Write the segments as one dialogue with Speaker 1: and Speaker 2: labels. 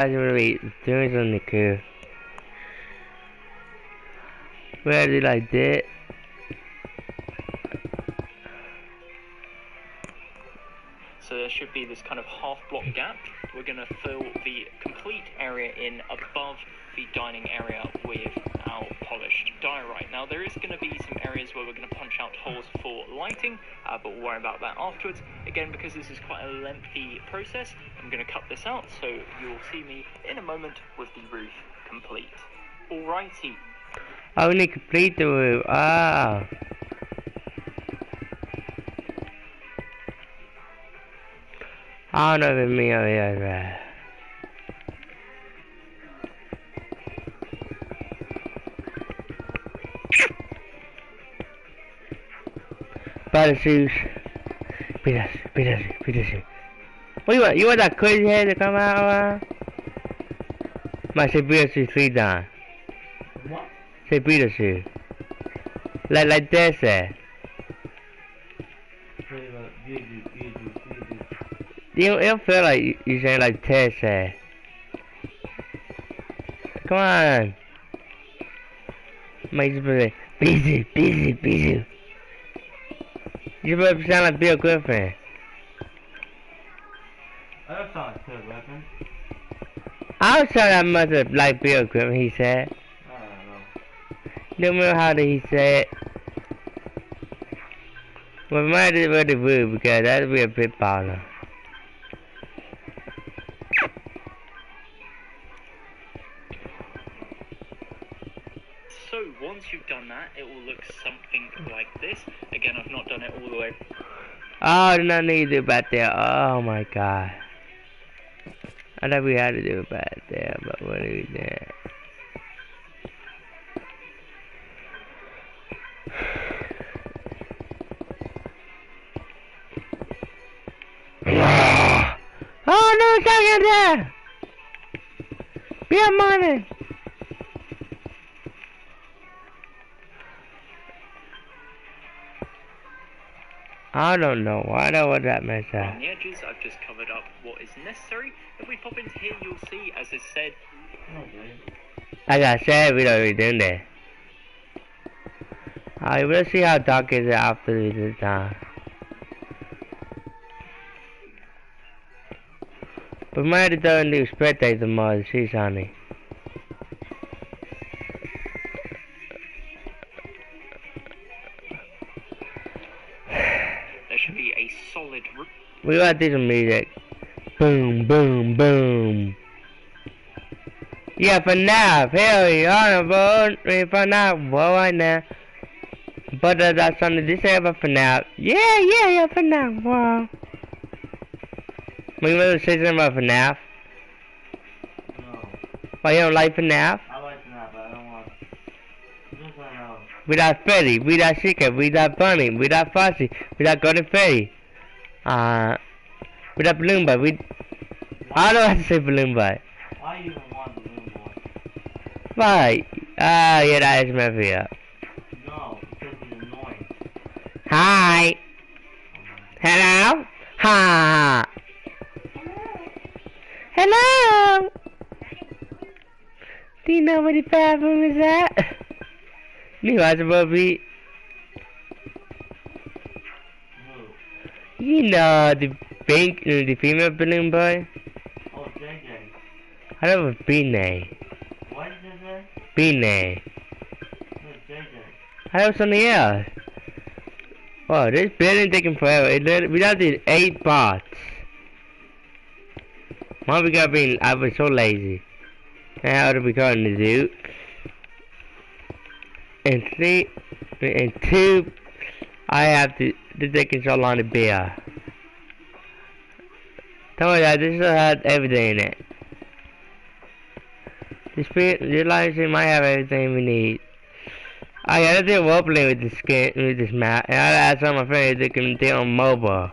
Speaker 1: Actually, doing something cool. Where did I did?
Speaker 2: So there should be this kind of half block gap. We're going to fill the complete area in above the dining area with our polished diorite. Now there is going to be some areas where we're going to punch out holes for lighting, but we'll worry about that afterwards. Again, because this is quite a lengthy process, I'm going to cut this out, so you'll see me in a moment with the roof complete. Alrighty.
Speaker 1: I only complete the roof. Ah. I don't know if it's me or here. Parachutes. Peter. What you want? You want that crazy head to come out? Might say Peter 3 times.
Speaker 3: What?
Speaker 1: Say Peter. Like this, You don't feel like you're saying like Tess, Come on. Make you busy. You better sound like Bill Griffin.
Speaker 3: I don't sound like Bill Griffin.
Speaker 1: I was sound that much like Bill Griffin, he said.
Speaker 3: I don't know.
Speaker 1: Don't know how did he say it. Well, mine is really rude because that'd be a bit baller.
Speaker 2: So once you've done that, it will look something like this. Again, I've not done it all the way.
Speaker 1: Oh, I did not need to do it back there. Oh my god. I thought we had to do it back there, but what do we do? Oh no, it's not in there! Be a money! I don't know. I know what that meant.
Speaker 2: On the edges, I've just covered up what is necessary. If we pop into here, you'll see, as I said.
Speaker 1: As I said, we don't really do that. Alright, we'll see how dark is it after this time. But we might have done the spectator mode, see, Sonny.
Speaker 2: Should be a solid roof.
Speaker 1: We gotta do some music. Boom. Yeah, Fnaf. Hell yeah, bro. Fnaf, boy, right now. But that's something to say about Fnaf. Yeah, Fnaf, wow. We gonna say something about Fnaf?
Speaker 3: No.
Speaker 1: Why you don't like Fnaf?
Speaker 3: I like Fnaf, but I don't want. Just I know.
Speaker 1: We got Freddy, we got Chica, we got Bunny, we got Foxy, we got Golden Freddy. We got Balloon Boy, I don't have to say Balloon Boy.
Speaker 3: Why you even want Balloon Boy?
Speaker 1: Why? Yeah, that is my fear.
Speaker 3: No, because he's annoying.
Speaker 1: Hi. Hello? Ha. Hello? Do you know where the bathroom is at? You watch Bobby. You know the pink, the female balloon boy.
Speaker 3: Oh, JJ.
Speaker 1: I don't have a B-name.
Speaker 3: What did you say?
Speaker 1: B-name.
Speaker 3: No, JJ.
Speaker 1: I have something else. Oh, this building taking forever. We got these 8 bots. Why we got being? I was so lazy. Now how do we call it the zoo? And 3 and 2 I have to taking so long to beer. Don't worry, this will have everything in it. This license might have everything we need. I gotta do role playing with this skin, with this map, and I asked some of my friends that can do on mobile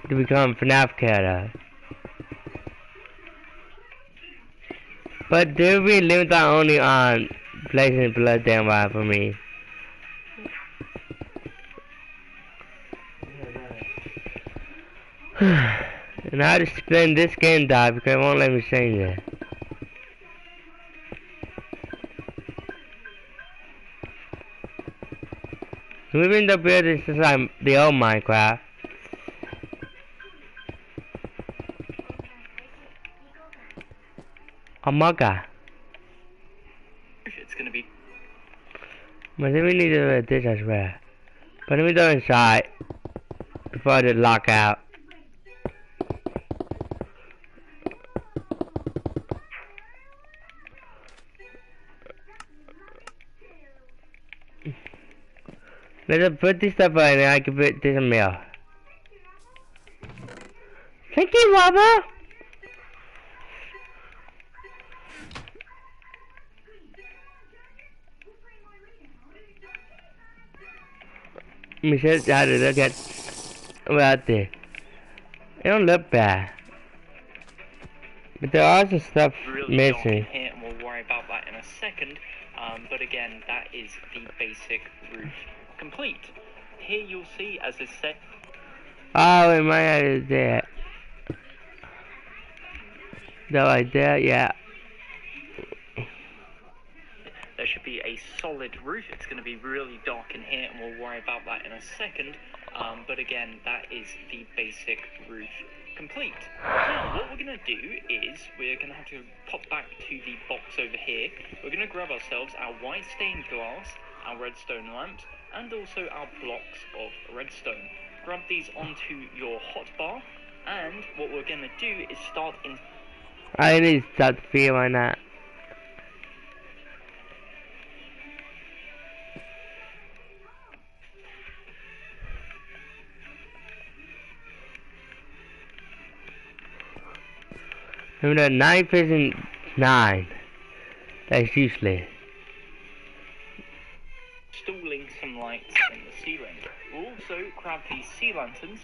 Speaker 1: to become FNAF character. But there will be limits only on placing blood down by for me. And Now I just spin this game die because it won't let me change it. We've been the building since like the old Minecraft. Oh my god.
Speaker 2: It's going to be...
Speaker 1: But then we need to do this as well. But let me go inside before I just lock out. Let's put this stuff in and I can put this in mail. Thank you, Robert! Let me show you how to look at out there. It don't look bad. But there are some stuff
Speaker 2: really
Speaker 1: missing.
Speaker 2: Here, and we'll worry about that in a second. But again, that is the basic roof complete. Here you'll see, as I said...
Speaker 1: Oh, it might have that. That like that, yeah.
Speaker 2: There should be a solid roof. It's going to be really dark in here, and we'll worry about that in a second. But again, that is the basic roof complete. Now, what we're going to do is we're going to have to pop back to the box over here. We're going to grab ourselves our white stained glass, our redstone lamps, and also our blocks of redstone. Grab these onto your hotbar, and what we're going to do is start in...
Speaker 1: I need to start the video on that. Remember, 9 isn't 9. That's useless.
Speaker 2: Installing some lights in the ceiling. We'll also grab these sea lanterns,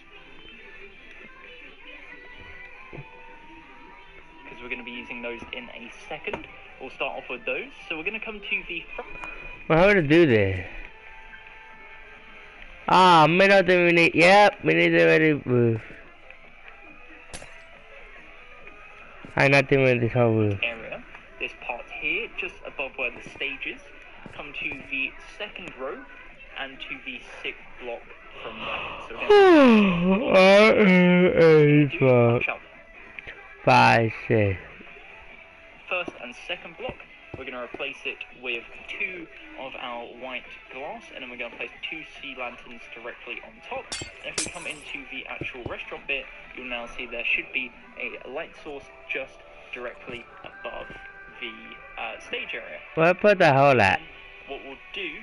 Speaker 2: because we're going to be using those in a second. We'll start off with those. So we're going to come to the front.
Speaker 1: Well, how to do this? Ah, I don't think we need. Yep, we need to already roof. I'm not doing this whole roof.
Speaker 2: Area, this part here, just above where the stage is. Come to the second row and to the 6th block from left. So
Speaker 1: 5, 6.
Speaker 2: First and second block, we're going to replace it with 2 of our white glass, and then we're going to place 2 sea lanterns directly on top. And if we come into the actual restaurant bit, you'll now see there should be a light source just directly above the stage area.
Speaker 1: Well, put the hole at.
Speaker 2: What we'll do,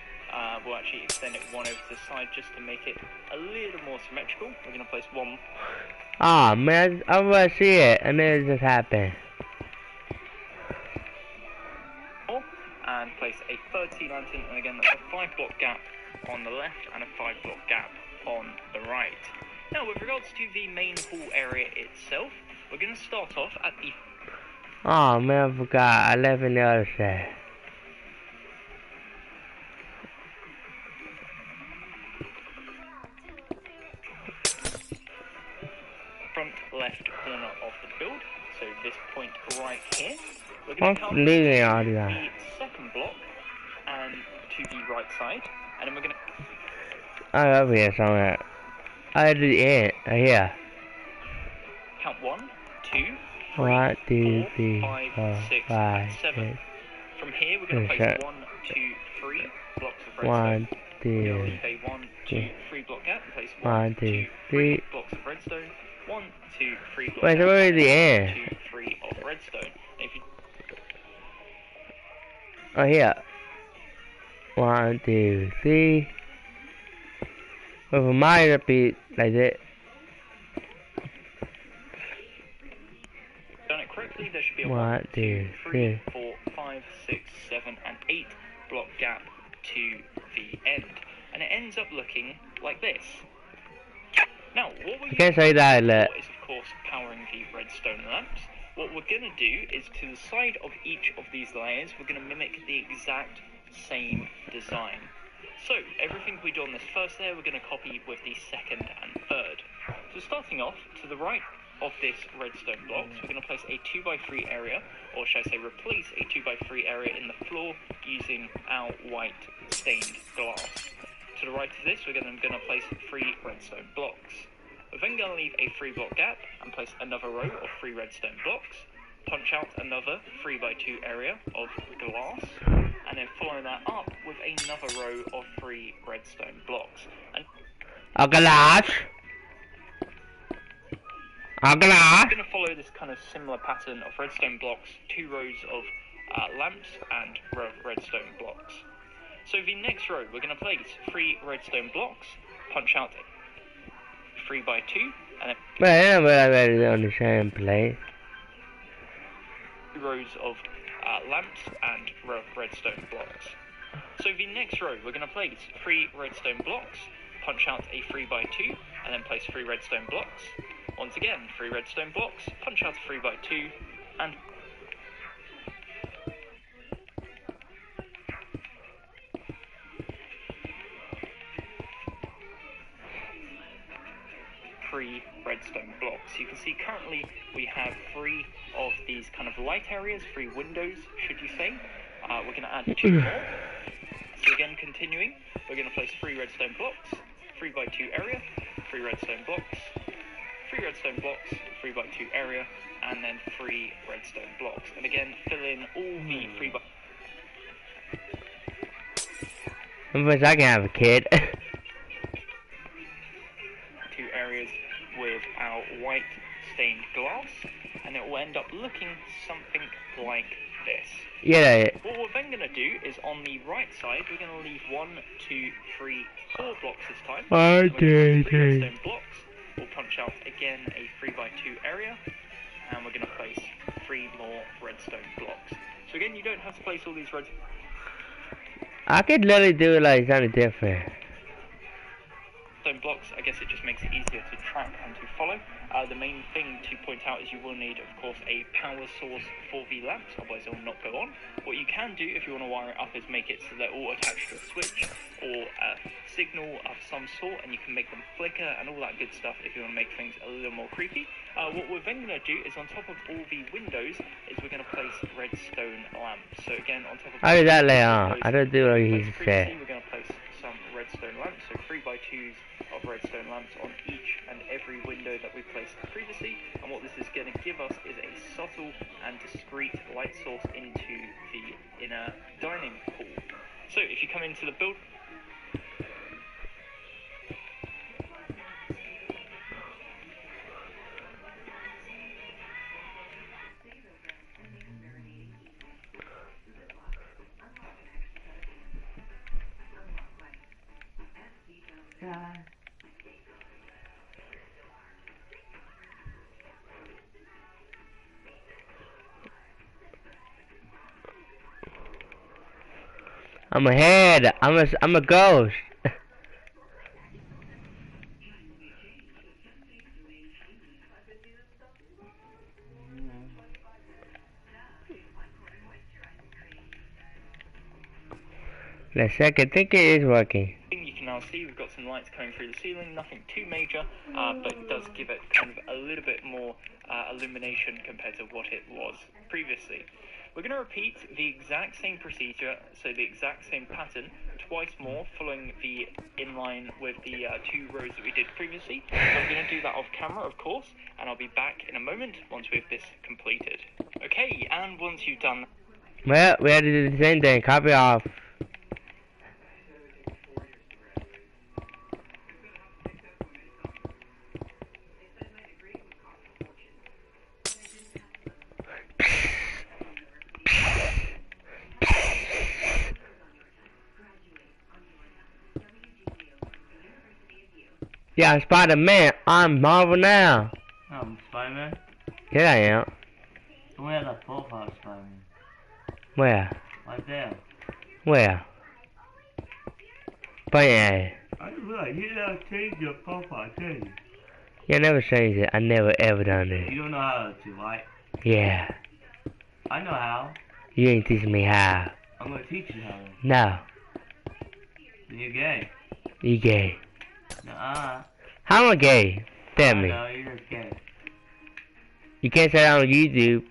Speaker 2: we'll actually extend it one over to the side just to make it a little more symmetrical. We're going to place one.
Speaker 1: Ah, man, I want to see it, and then it just happened.
Speaker 2: And place a third sea lantern, and again that's a 5 block gap on the left and a 5 block gap on the right. Now, with regards to the main hall area itself, we're going to start off at the...
Speaker 1: Oh man, I forgot. I left in the other side.
Speaker 2: front left corner of the build, so this point right here. We're going to come to
Speaker 1: leaving
Speaker 2: the
Speaker 1: out of that.
Speaker 2: second block and to the right side, and then we're going to...
Speaker 1: I over here somewhere. I did it here.
Speaker 2: Count 1, 2, 3,
Speaker 1: 1, 2,
Speaker 2: 4,
Speaker 1: 3,
Speaker 2: 5,
Speaker 1: 4,
Speaker 2: 6,
Speaker 1: 5,
Speaker 2: and 7.
Speaker 1: 6.
Speaker 2: From here, we're going to place 1, 2, 3 blocks of redstone.
Speaker 1: 1, 2,
Speaker 2: say 1, 2, 3 block gap, place
Speaker 1: 1, 2, 3
Speaker 2: blocks of redstone. 1, 2, 3 blocks.
Speaker 1: Wait, so where is the end?
Speaker 2: 2, 3 of redstone. If you...
Speaker 1: Oh, here. 1, 2, 3. Well, for mine, it'll be like that.
Speaker 2: Done it correctly, there should be a
Speaker 1: 1, 2, 3,
Speaker 2: 4, 5, 6, 7, and 8 block gap to the end. And it ends up looking like this. Now, what we're
Speaker 1: I can't say that, look.
Speaker 2: is, of course, powering the redstone lamps. What we're going to do is, to the side of each of these layers, we're going to mimic the exact same design. So, everything we do on this first layer, we're going to copy with the second and third. So, starting off, to the right, of this redstone block. So we're going to place a 2x3 area, or should I say replace a 2x3 area in the floor using our white stained glass. To the right of this, we're going to place 3 redstone blocks. We're then going to leave a 3-block gap and place another row of 3 redstone blocks. Punch out another 3x2 area of glass, and then follow that up with another row of 3 redstone blocks. And
Speaker 1: a glass. A glass.
Speaker 2: we're going to follow this kind of similar pattern of redstone blocks, 2 rows of lamps and row of redstone blocks. So the next row, we're going to place 3 redstone blocks, punch out 3x2, and then
Speaker 1: Well, on the same place.
Speaker 2: 2 rows of lamps and row of redstone blocks. So the next row, we're going to place 3 redstone blocks, punch out a 3x2, and then place 3 redstone blocks. Once again, 3 redstone blocks, punch out a 3x2, and 3 redstone blocks. You can see currently we have 3 of these kind of light areas, 3 windows, should you say. We're going to add 2 more. So again, continuing, we're going to place 3 redstone blocks, 3x2 area, 3 redstone blocks, 3 redstone blocks, 3x2 area, and then 3 redstone blocks. And again, fill in all the 3x2
Speaker 1: I can have a kid.
Speaker 2: areas with our white stained glass, and it will end up looking something like this.
Speaker 1: Yeah.
Speaker 2: What we're then going to do is on the right side, we're going to leave 1, 2, 3, 4 blocks this time.
Speaker 1: Okay.
Speaker 2: 3 redstone blocks. We'll punch out again a 3x2 area, and we're going to place 3 more redstone blocks. So again, you don't have to place all these redstone
Speaker 1: I could literally do it like something different.
Speaker 2: blocks. I guess it just makes it easier to track and to follow. The main thing to point out is you will need, of course, a power source for the lamps, otherwise it will not go on. What you can do if you want to wire it up is make it so they're all attached to a switch or a signal of some sort, and you can make them flicker and all that good stuff if you want to make things a little more creepy. What we're then going to do is on top of all the windows is we're going to place redstone lamps. So again, on top of
Speaker 1: How did that lay on? I don't do what he said.
Speaker 2: we're going to place some redstone lamps, so 3x2s of redstone lamps on each and every window that we placed previously, and what this is going to give us is a subtle and discreet light source into the inner dining hall. So if you come into the build
Speaker 1: I'm ahead. I'm a ghost. The second think it is working.
Speaker 2: you can now see we've got some lights coming through the ceiling, nothing too major, but it does give it kind of a little bit more illumination compared to what it was previously. We're going to repeat the exact same procedure, so the exact same pattern, twice more, following the inline with the 2 rows that we did previously. So I'm going to do that off camera, of course, and I'll be back in a moment once we have this completed. Okay, and once you've done...
Speaker 1: Well, we had to do the same thing. Copy off. Yeah, I'm Spider-Man. I'm Marvel now.
Speaker 3: I'm Spider-Man.
Speaker 1: Here I am.
Speaker 3: Where's the profile Spider-Man?
Speaker 1: Where?
Speaker 3: Right there.
Speaker 1: Where? But yeah.
Speaker 3: I didn't realize you never changed your profile, did you?
Speaker 1: You never changed it. I never ever done it.
Speaker 3: You don't know how to, right?
Speaker 1: Yeah.
Speaker 3: I know how.
Speaker 1: You ain't teaching me how.
Speaker 3: I'm gonna teach you how.
Speaker 1: No.
Speaker 3: You're gay.
Speaker 1: You gay.
Speaker 3: Nuh-uh.
Speaker 1: How am I gay? Tell me.
Speaker 3: No, you're just gay.
Speaker 1: You can't say that on YouTube.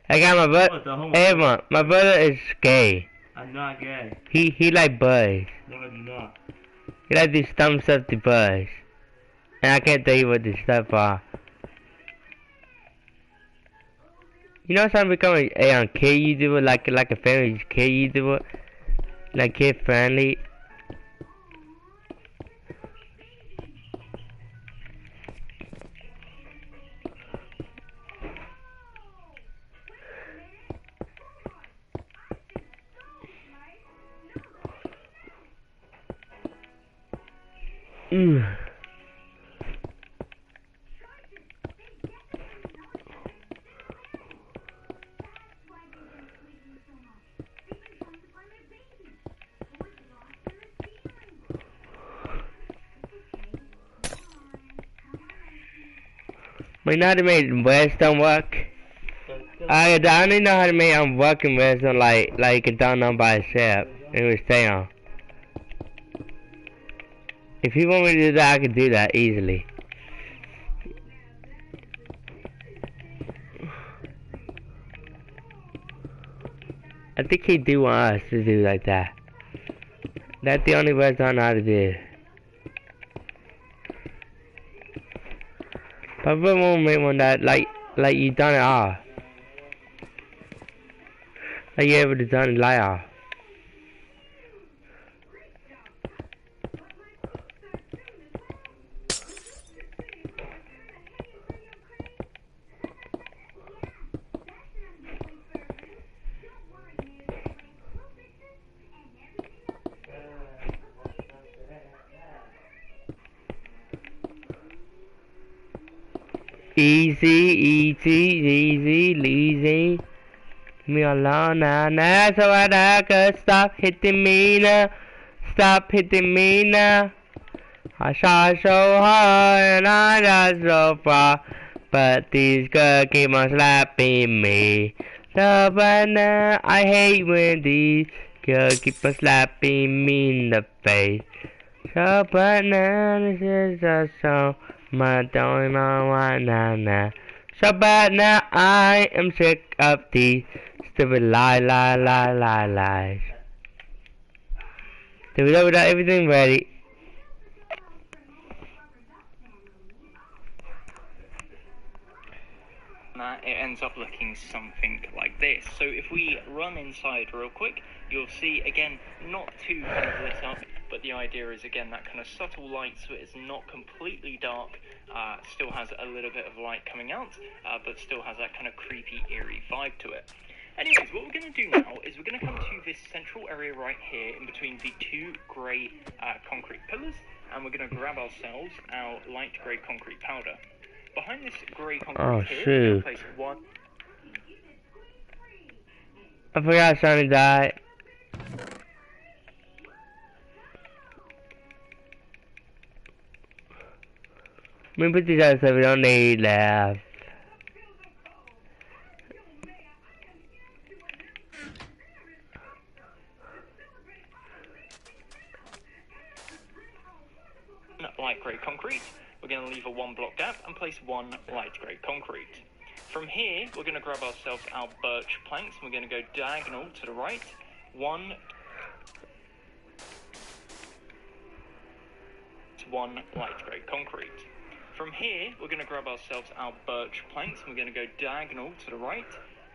Speaker 1: I got my brother.
Speaker 3: What, the homo?
Speaker 1: Hey, my brother is gay.
Speaker 3: I'm not gay.
Speaker 1: He like boys.
Speaker 3: No, I do not.
Speaker 1: He like do dumb stuff to boys. And I can't tell you what the stuff are. You know, some become a kid YouTuber, like a family kid YouTuber, like kid friendly. We know how to make redstone work. I only know how to make working redstone like it done on by itself. It will stay on. If you want me to do that, I can do that easily. I think he do want us to do like that. That's the only redstone I know how to do. But I really want to make one that like you done it off. Like you able to done it light off. Easy. Me alone now, so I could stop hitting me now. Stop hitting me now. I shot so hard and I got so far, but these girls keep on slapping me. So but now I hate when these girls keep on slapping me in the face. So but now this is a song. My don't know why now. So but now I am sick of these stupid lies. So we got everything ready.
Speaker 2: It ends up looking something like this. So if we run inside real quick, you'll see again not too kind of lit up, but the idea is again that kind of subtle light, so it's not completely dark, still has a little bit of light coming out, but still has that kind of creepy, eerie vibe to it. Anyways, what we're going to do now is we're going to come to this central area right here in between the two grey concrete pillars, and we're going to grab ourselves our light grey concrete powder. Behind this grey concrete here, we're going to place one.
Speaker 1: I forgot Sonny died. Let me put these out so we don't need left.
Speaker 2: Light grey concrete. We're going to leave a 1 block gap and place 1 light grey concrete. From here, we're going to grab ourselves our birch planks and we're going to go diagonal to the right. 1 light grey concrete. From here, we're going to grab ourselves our birch planks and we're going to go diagonal to the right.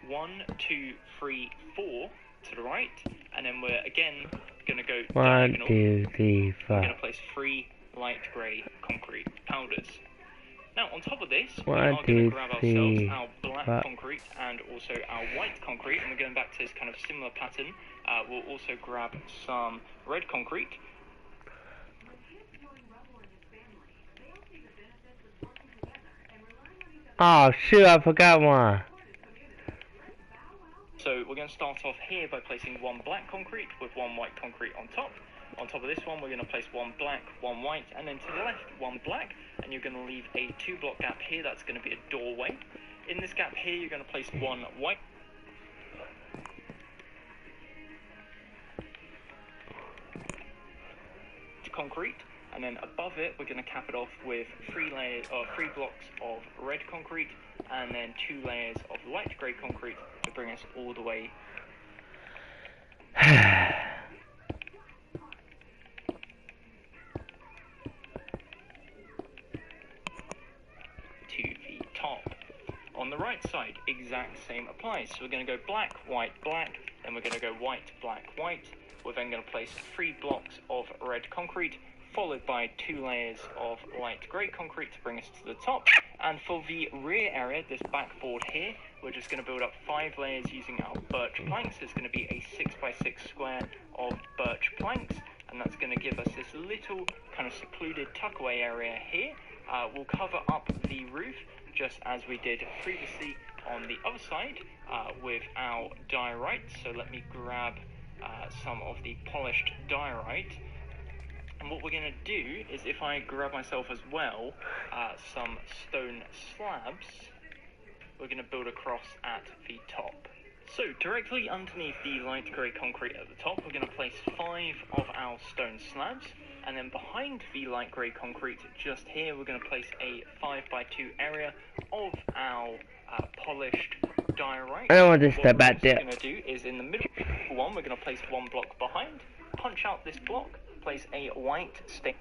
Speaker 2: 1, 2, 3, 4 to the right. And then we're again going to go diagonal.
Speaker 1: 1, 2, 3, 4.
Speaker 2: We're going to place 3 light grey concrete powders. Now on top of this, we
Speaker 1: 1,
Speaker 2: are going
Speaker 1: 2,
Speaker 2: to grab ourselves
Speaker 1: 3,
Speaker 2: our black
Speaker 1: 4.
Speaker 2: concrete and also our white concrete, and we're going back to this kind of similar pattern. We'll also grab some red concrete.
Speaker 1: Oh shoot, I forgot one.
Speaker 2: So we're going to start off here by placing 1 black concrete with 1 white concrete on top. On top of this one, we're going to place 1 black, 1 white, and then to the left, 1 black, and you're going to leave a 2 block gap here. That's going to be a doorway. In this gap here, you're going to place 1 white concrete, and then above it we're going to cap it off with 3 blocks of red concrete, and then 2 layers of light grey concrete to bring us all the way to the top. On the right side, exact same applies. So we're going to go black, white, black, then we're going to go white, black, white. We're then going to place 3 blocks of red concrete, followed by 2 layers of light grey concrete to bring us to the top. And for the rear area, this backboard here, we're just going to build up 5 layers using our birch planks. It's going to be a 6x6 square of birch planks, and that's going to give us this little kind of secluded tuckaway area here. We'll cover up the roof just as we did previously on the other side with our diorite. So let me grab some of the polished diorite. And what we're going to do is, if I grab myself as well some stone slabs, we're going to build across at the top. So directly underneath the light grey concrete at the top, we're going to place 5 of our stone slabs, and then behind the light grey concrete just here, we're going to place a 5x2 area of our polished diorite.
Speaker 1: I don't want to step back there.
Speaker 2: What we're going to do is, in the middle one, we're going to place 1 block behind, punch out this block, place a white stick.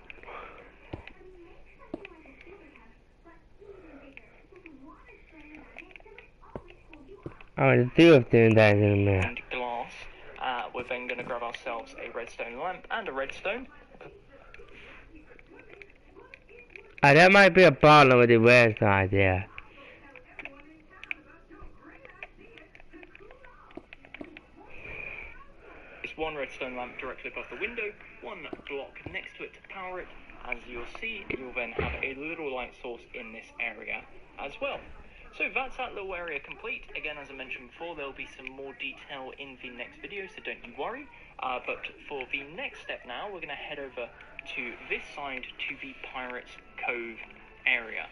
Speaker 1: I was doing that in a minute.
Speaker 2: And glass. We're then going to grab ourselves a redstone lamp and a redstone.
Speaker 1: That might be a problem with the red side there.
Speaker 2: It's 1 redstone lamp directly above the window, 1 block next to it to power it. As you'll see, you'll then have a little light source in this area as well. So that's that little area complete. Again, as I mentioned before, there'll be some more detail in the next video, so don't you worry. But for the next step now, we're going to head over to this side, to the Pirates Cove area.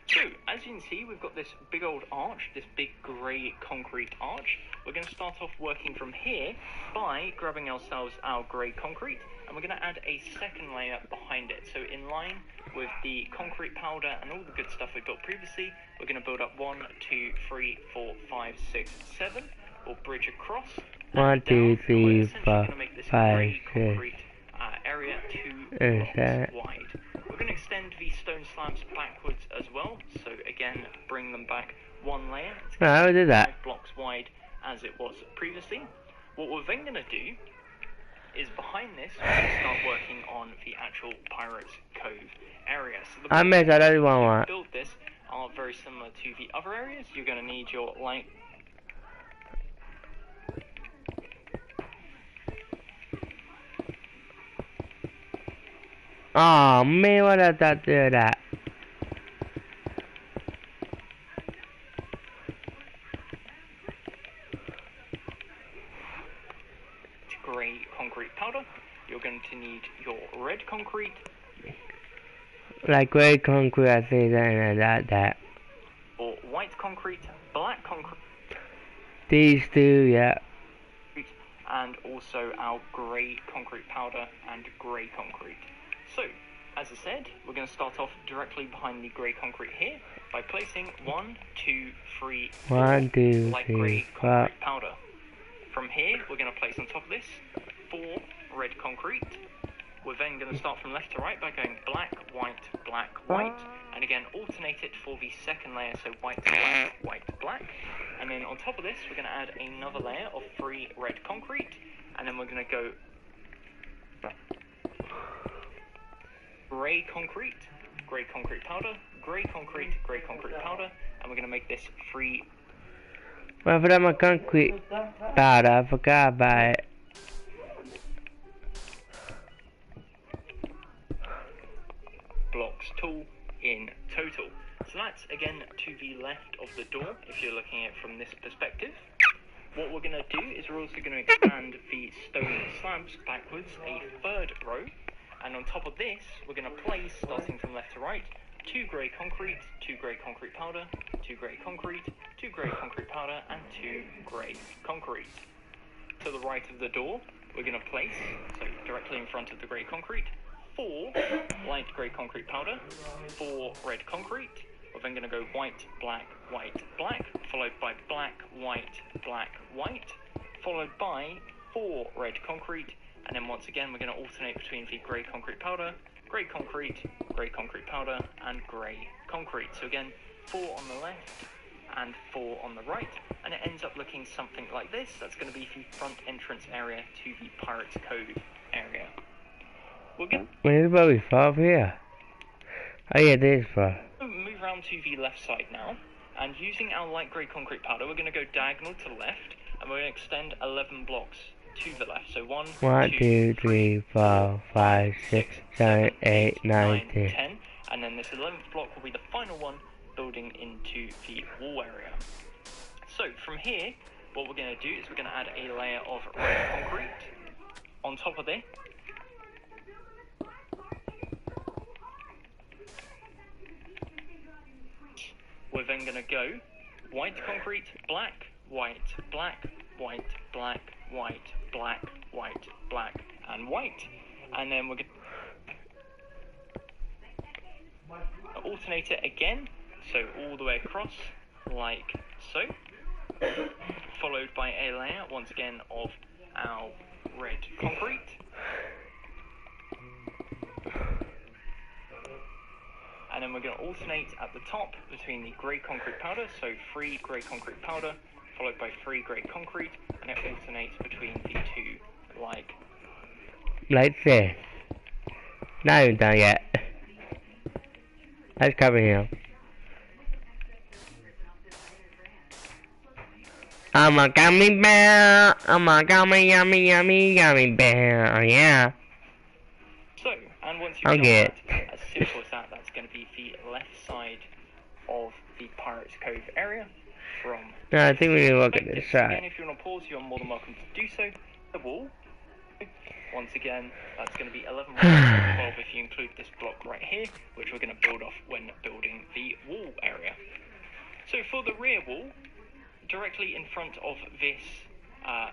Speaker 2: So, as you can see, we've got this big old arch, this big grey concrete arch. We're going to start off working from here by grabbing ourselves our grey concrete, and we're going to add a second layer behind it. So in line with the concrete powder and all the good stuff we built previously, we're going to build up 1, 2, 3, 4, 5, 6, 7. We'll bridge across.
Speaker 1: 1, 2, 3, 4, 5, 6.
Speaker 2: Area 2 blocks wide. We're going to extend the stone slabs backwards as well. So again, bring them back 1 layer. It's going
Speaker 1: How
Speaker 2: to
Speaker 1: did
Speaker 2: be
Speaker 1: that?
Speaker 2: 5 blocks wide as it was previously. What we're then going to do is, behind this, we're going to start working on the actual Pirates Cove area. So the
Speaker 1: I missed that other one.
Speaker 2: build this are very similar to the other areas. You're going to need your light.
Speaker 1: Oh man, why did that do that?
Speaker 2: Grey concrete powder. You're going to need your red concrete.
Speaker 1: Like gray concrete, I think that.
Speaker 2: Or white concrete, black concrete.
Speaker 1: These two, yeah.
Speaker 2: And also our grey concrete powder and grey concrete. So, as I said, we're going to start off directly behind the grey concrete here by placing 1, 2, 3, 4
Speaker 1: 1, 2,
Speaker 2: light
Speaker 1: 3,
Speaker 2: grey
Speaker 1: 4.
Speaker 2: concrete powder. From here, we're going to place on top of this 4 red concrete. We're then going to start from left to right by going black, white, black, white, and again alternate it for the second layer, so white, black, white, black. And then on top of this, we're going to add another layer of 3 red concrete, and then we're going to go grey concrete powder, grey concrete powder, and we're going to make this 3.
Speaker 1: Well, I forgot my concrete powder. I forgot about it.
Speaker 2: Blocks tall in total. So that's again to the left of the door if you're looking at it from this perspective. What we're going to do is we're also going to expand the stone slabs backwards a 3rd row, and on top of this we're going to place, starting from left to right, 2 grey concrete, 2 grey concrete powder, 2 grey concrete, 2 grey concrete powder, and 2 grey concrete. To the right of the door we're going to place, so directly in front of the grey concrete, 4 light grey concrete powder, 4 red concrete. We're then going to go white, black, black, followed by black, white, white, followed by 4 red concrete, and then once again we're going to alternate between the grey concrete powder, grey concrete powder, and grey concrete. So again, 4 on the left and 4 on the right, and it ends up looking something like this. That's going to be the front entrance area to the Pirates Cove area. We're going
Speaker 1: Where's the very far here? Oh yeah, this far.
Speaker 2: move around to the left side now, and using our light grey concrete powder, we're going to go diagonal to the left, and we're going to extend 11 blocks to the left. So 1,
Speaker 1: 2, 3, 4, 5, 6, 7, 8, 9,
Speaker 2: 10, and then this 11th block will be the final one, building into the wall area. So from here, what we're going to do is we're going to add a layer of red concrete on top of this. We're then going to go white concrete, black, white, black, white, black, white, black, white, black, and white. And then we're going to alternate it again, so all the way across, like so. Followed by a layer, once again, of our red concrete. And then we're going to alternate at the top between the grey concrete powder, so 3 grey concrete powder, followed by 3 grey concrete, and it alternates between the two, like
Speaker 1: this. Not even done yet. Let's cover him. I'm a gummy bear. I'm a gummy, yummy, yummy, gummy bear. Yeah.
Speaker 2: so. And once you've done that, as simple as that, that's going to be the left side of the Pirates Cove area. From
Speaker 1: No, I think we need to look at this
Speaker 2: again,
Speaker 1: side.
Speaker 2: if you want to pause, you're more than welcome to do so. The wall. Once again, that's going to be 11 blocks, 12 if you include this block right here, which we're going to build off when building the wall area. So for the rear wall, directly in front of this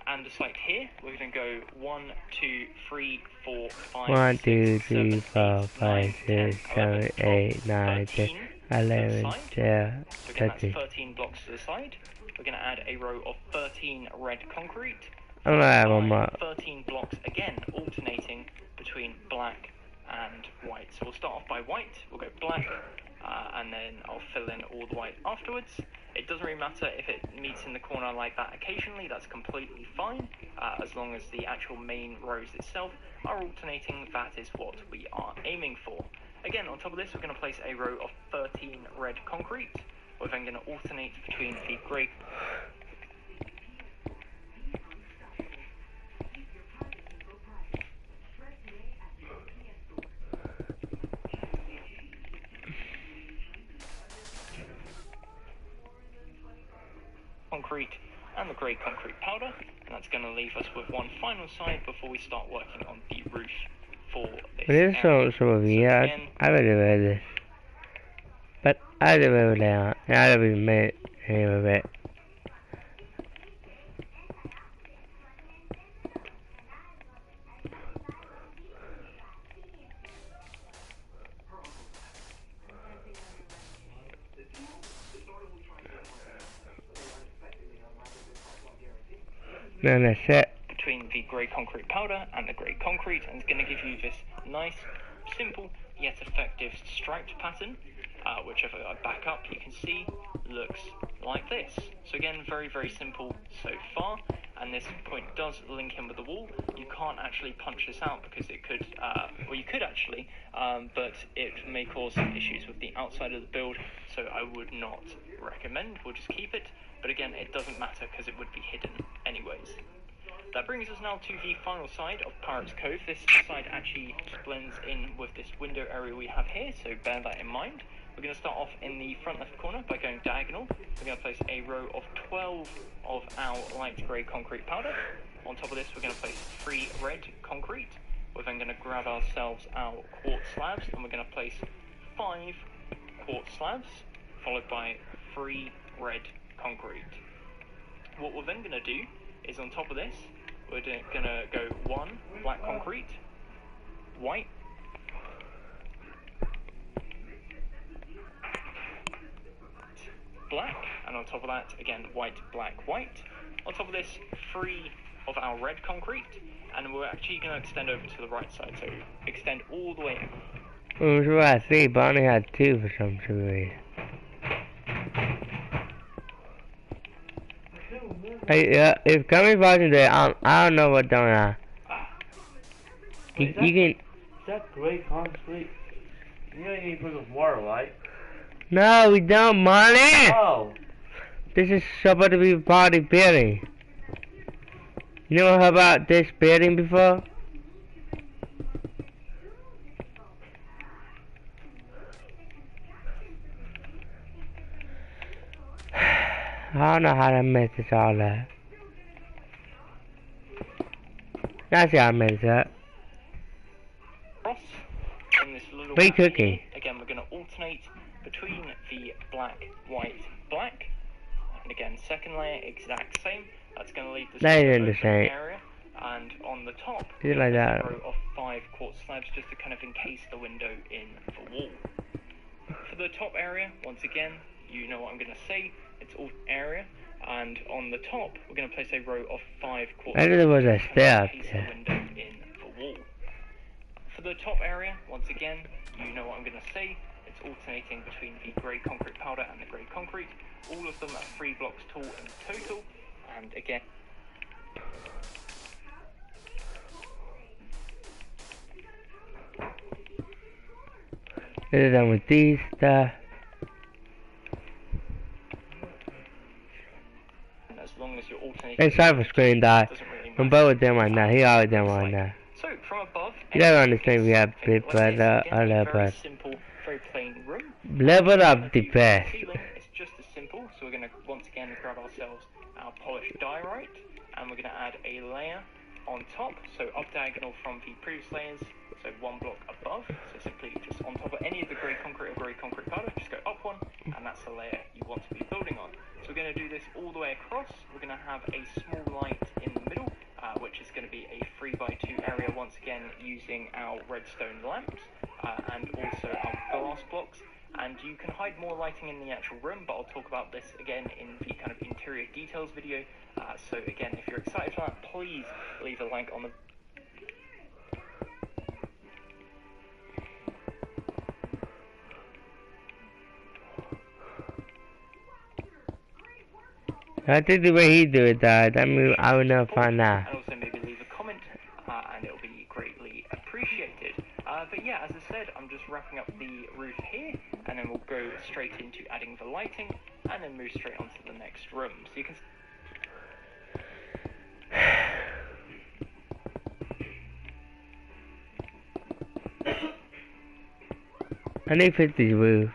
Speaker 2: andesite here, we're going to go 1, 2, 3, 4, 5,
Speaker 1: 1,
Speaker 2: 6,
Speaker 1: 2, 3,
Speaker 2: 7,
Speaker 1: 4, 5, 6, 7, 8, 9, 10, 11, 12,
Speaker 2: So again, that's
Speaker 1: 13.
Speaker 2: 13 blocks to the side. We're going to add a row of 13 red concrete.
Speaker 1: I'm gonna have one more.
Speaker 2: 13 blocks again, alternating between black and white. So we'll start off by white, we'll go black, and then I'll fill in all the white afterwards. It doesn't really matter if it meets in the corner like that occasionally, that's completely fine, as long as the actual main rows itself are alternating. That is what we are aiming for. Again, on top of this, we're going to place a row of 13 red concrete. We're then going to alternate between the grey concrete and the grey concrete powder, and that's going to leave us with one final side before we start working on the roof for this
Speaker 1: This
Speaker 2: area.
Speaker 1: sounds weird. I really read this. But I don't know now. I don't even made any of it. Then that's it.
Speaker 2: Between the grey concrete powder and the grey concrete, and it's going to give you this nice, simple yet effective striped pattern, which if I back up you can see looks like this. So again, very, very simple so far, and this point does link in with the wall. You can't actually punch this out because it could, well you could actually, but it may cause some issues with the outside of the build, so I would not recommend. We'll just keep it, but again it doesn't matter because it would be hidden anyways. That brings us now to the final side of Pirates Cove. This side actually blends in with this window area we have here, so bear that in mind. We're going to start off in the front left corner by going diagonal. We're going to place a row of 12 of our light grey concrete powder. On top of this, we're going to place 3 red concrete. We're then going to grab ourselves our quartz slabs, and we're going to place 5 quartz slabs, followed by 3 red concrete. What we're then going to do is on top of this, we're going to go 1 black concrete, white, black, and on top of that, again, white, black, white. On top of this, 3 of our red concrete, and we're actually going to extend over to the right side, so extend all the way in.
Speaker 1: That's what I see, but I only had 2 for some reason. Hey, if Gummy's watching this, I don't know what's going on. You can...
Speaker 3: Is that gray concrete? You don't need to put some water, right?
Speaker 1: No, we don't, money!
Speaker 3: Oh!
Speaker 1: This is supposed to be part of the building. You know about this building before? I don't know how to mess this all up. That's how I mess it up.
Speaker 2: In this little
Speaker 1: Free
Speaker 2: gap
Speaker 1: cookie.
Speaker 2: here, again, we're going to alternate between the black, white, black, and again, second layer, exact same. That's going to leave this
Speaker 1: That isn't the
Speaker 2: open
Speaker 1: same.
Speaker 2: area, and on the top,
Speaker 1: Is it like
Speaker 2: there's
Speaker 1: that?
Speaker 2: a row of 5 quartz slabs just to kind of encase the window in the wall. For the top area, once again, you know what I'm going to say, it's all area, and on the top, we're going to place a row of 5 quartz
Speaker 1: I knew there was a
Speaker 2: slabs to
Speaker 1: stair
Speaker 2: encase
Speaker 1: there.
Speaker 2: the window in the wall. For the top area, once again, you know what I'm going to say, it's alternating between the grey concrete powder and the grey concrete. All of them are 3 blocks tall in total, and again,
Speaker 1: This is done with these stuff.
Speaker 2: as long as you're alternating,
Speaker 1: Hey, sorry for screen die.
Speaker 2: doesn't really
Speaker 1: I'm
Speaker 2: matter.
Speaker 1: both with them right now. He always them right now.
Speaker 2: So from above,
Speaker 1: You don't understand we have
Speaker 2: anything
Speaker 1: bit,
Speaker 2: like
Speaker 1: but
Speaker 2: this, again,
Speaker 1: I
Speaker 2: a
Speaker 1: love
Speaker 2: very
Speaker 1: us.
Speaker 2: simple, very plain room.
Speaker 1: Level up the best.
Speaker 2: Ceiling is just as simple, so we're going to once again grab ourselves our polished diorite, and we're going to add a layer on top, so up diagonal from the previous layers, so 1 block above, so simply just on top of any of the grey concrete or grey concrete powder, just go up 1, and that's the layer you want to be building on. So we're going to do this all the way across. We're going to have a small light in the middle, which is going to be a 3x2 area, once again using our redstone lamps, and also our glass blocks. And you can hide more lighting in the actual room, but I'll talk about this again in the kind of interior details video. So again, if you're excited for that, please leave a like on the...
Speaker 1: I think the way he do it, that means I will never find out.
Speaker 2: And also maybe leave a comment, and it'll be greatly appreciated. But yeah, as I said, I'm just wrapping up the roof here, and then we'll go straight into adding the lighting, and then move straight onto the next room. So you can...
Speaker 1: I need 50 roof.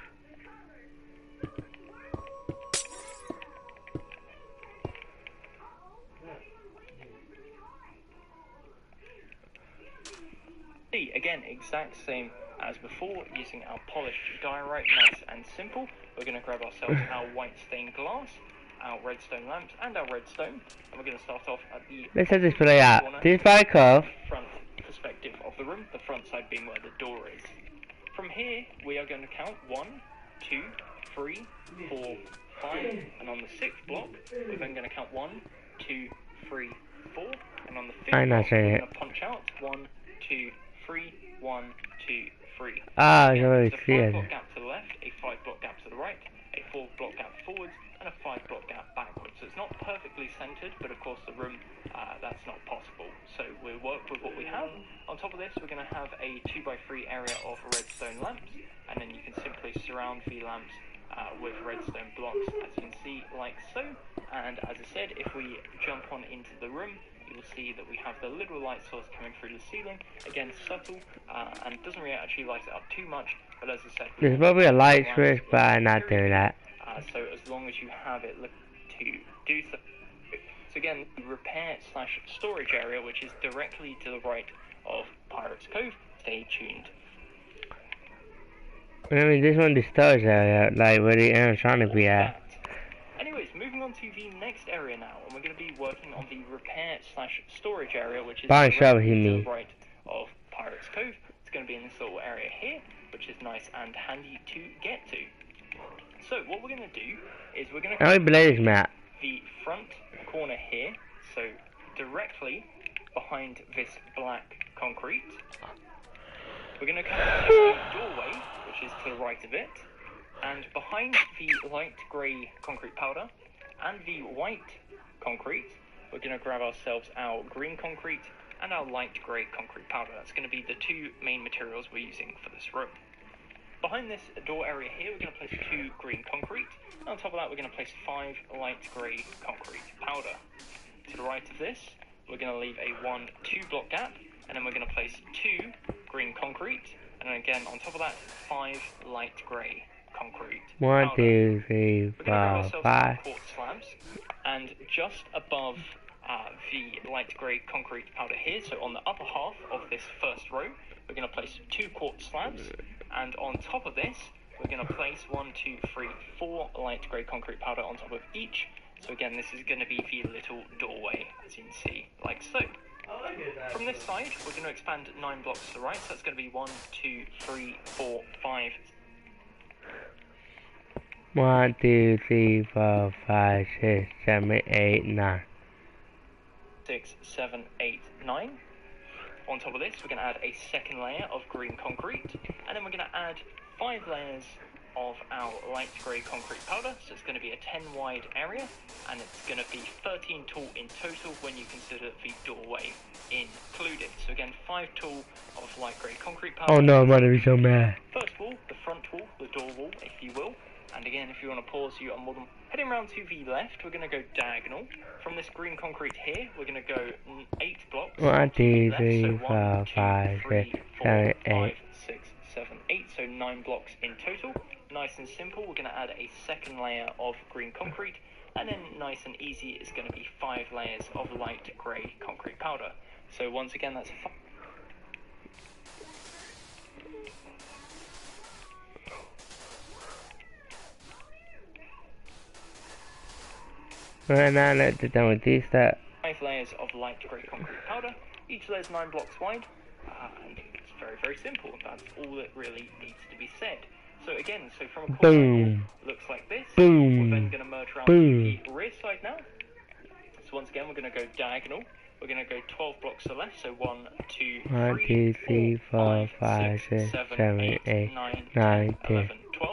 Speaker 2: Again, exact same as before, using our polished diorite, nice and simple. We're going to grab ourselves our white stained glass, our redstone lamps, and our redstone, and we're going to start off at the
Speaker 1: Let's set this play out. This very cool.
Speaker 2: front perspective of the room, the front side being where the door is. From here, we are going to count 1, 2, 3, 4, 5, and on the 6th block, we're then going to count 1, 2, 3, 4, and on the 5th
Speaker 1: I'm not
Speaker 2: block, we're
Speaker 1: saying
Speaker 2: going to punch out 1, 2, 3, 1, 2, 3.
Speaker 1: Ah,
Speaker 2: Again,
Speaker 1: you already
Speaker 2: there's a
Speaker 1: see
Speaker 2: 5
Speaker 1: it.
Speaker 2: block gap to the left, a 5 block gap to the right, a 4 block gap forwards, and a 5 block gap backwards. So it's not perfectly centered, but of course the room, that's not possible. So we'll work with what we have. On top of this, we're going to have a 2x3 area of redstone lamps, and then you can simply surround the lamps with redstone blocks, as you can see, like so. And as I said, if we jump on into the room, you will see that we have the little light source coming through the ceiling. Again, subtle, and doesn't really actually light it up too much, but as I said,
Speaker 1: There's probably a light switch, but I'm not doing that.
Speaker 2: so as long as you have it to do so. So again, the repair slash storage area, which is directly to the right of Pirate's Cove. Stay tuned.
Speaker 1: I mean, this one, the storage area, like where the animatronic be at.
Speaker 2: Anyways, moving on to the next area now, and we're going to be working on the repair slash storage area, which is
Speaker 1: Barn shop,
Speaker 2: directly
Speaker 1: he
Speaker 2: to
Speaker 1: mean.
Speaker 2: the right of Pirate's Cove. It's going to be in this little area here, which is nice and handy to get to. So what we're going to do is we're going
Speaker 1: How many
Speaker 2: to
Speaker 1: blades, Matt?
Speaker 2: the front corner here, so directly behind this black concrete. We're going to come to the doorway, which is to the right of it, and behind the light grey concrete powder and the white concrete, we're going to grab ourselves our green concrete and our light grey concrete powder. That's going to be the two main materials we're using for this room. Behind this door area here, we're going to place 2 green concrete, and on top of that we're going to place 5 light grey concrete powder. To the right of this, we're going to leave a 1-2 block gap, and then we're going to place 2 green concrete, and then again on top of that 5 light grey concrete powder.
Speaker 1: 1, 2, 3,
Speaker 2: We're going to grab
Speaker 1: 4,
Speaker 2: ourselves
Speaker 1: 5.
Speaker 2: some quartz slabs, and just above the light grey concrete powder here, so on the upper half of this first row, we're going to place 2 quartz slabs, and on top of this, we're going to place 1, 2, 3, 4 light grey concrete powder on top of each. So again, this is going to be the little doorway, as you can see, like so. From this side, we're going to expand 9 blocks to the right, so that's going to be 1, 2, 3, 4, 5.
Speaker 1: 1, 2, 3, 4, 5, 6, 7, 8, 9.
Speaker 2: 6, 7, 8, 9. On top of this, we're going to add a second layer of green concrete, and then we're going to add 5 layers of our light grey concrete powder, so it's going to be a 10 wide area, and it's going to be 13 tall in total when you consider the doorway included. So again, 5 tall of light grey concrete powder.
Speaker 1: Oh no, I'm gonna be so mad.
Speaker 2: First wall, the front wall, the door wall, if you will. And again, if you want to pause, you are more than heading around to the left. We're going to go diagonal. From this green concrete here, we're going to go 8 blocks.
Speaker 1: 1, 2, 3,
Speaker 2: So
Speaker 1: 4, 5, 6, 7, 8.
Speaker 2: 6, 7, 8. So 9 blocks in total. Nice and simple. We're going to add a second layer of green concrete, and then nice and easy is going to be 5 layers of light grey concrete powder. So once again, that's 5.
Speaker 1: Right now, let's do done with this. That
Speaker 2: 5 layers of light grey concrete powder. Each layer is 9 blocks wide, and it's very, very simple. That's all that really needs to be said. So again, so from a corner
Speaker 1: boom,
Speaker 2: looks like this.
Speaker 1: boom,
Speaker 2: We're then going to merge around
Speaker 1: boom.
Speaker 2: to the rear side now. So once again, we're going to go diagonal. We're going to go 12 blocks to the left. So 1, 2,
Speaker 1: 1, 2, 3, 4, 5, 6, 7, 8, 9, 10,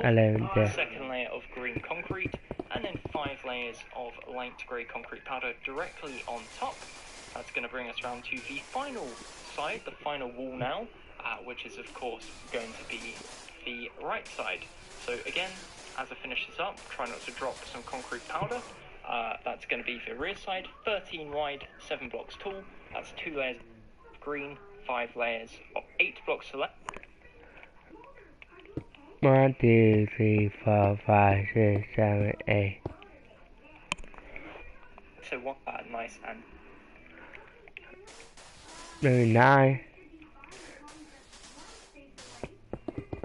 Speaker 1: 11, 12.
Speaker 2: Second layer of green concrete, and then 5 layers of light grey concrete powder directly on top. That's going to bring us around to the final side, the final wall now, which is of course going to be the right side. So again, as I finish this up, try not to drop some concrete powder. That's going to be the rear side, 13 wide, 7 blocks tall. That's 2 layers of green, 5 layers of 8 blocks to the left.
Speaker 1: 1, 2, 3, 4, 5, 6, 7, 8.
Speaker 2: So one nice and
Speaker 1: Maybe 9.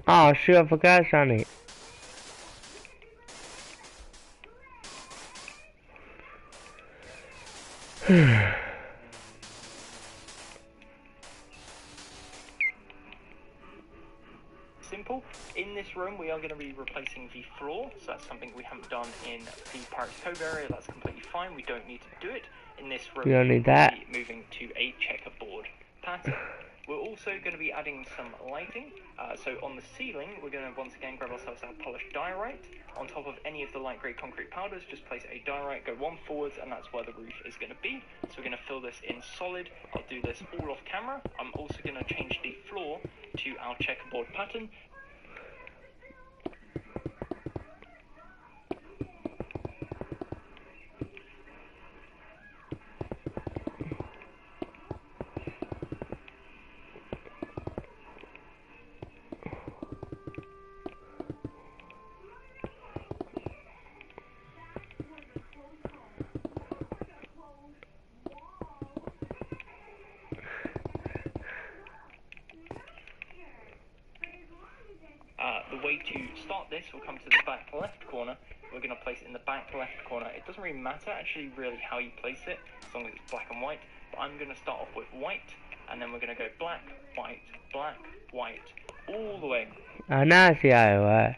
Speaker 1: Oh shoot, I forgot something.
Speaker 2: simple. In this room, we are going to be replacing the floor, so that's something we haven't done in the Pirates Cove area. That's completely fine. We don't need to do it. In this room,
Speaker 1: We don't need
Speaker 2: we'll
Speaker 1: that.
Speaker 2: be moving to a checkerboard pattern. We're also going to be adding some lighting. So on the ceiling, we're going to once again grab ourselves our polished diorite. On top of any of the light grey concrete powders, just place a diorite, go 1 forwards, and that's where the roof is going to be. So we're going to fill this in solid. I'll do this all off camera. I'm also going to change the floor to our checkerboard pattern. The way to start this will come to the back left corner. We're going to place it in the back left corner. It doesn't really matter actually really how you place it, as long as it's black and white. But I'm going to start off with white, and then we're going to go black, white, all the way.
Speaker 1: Now I see how it works.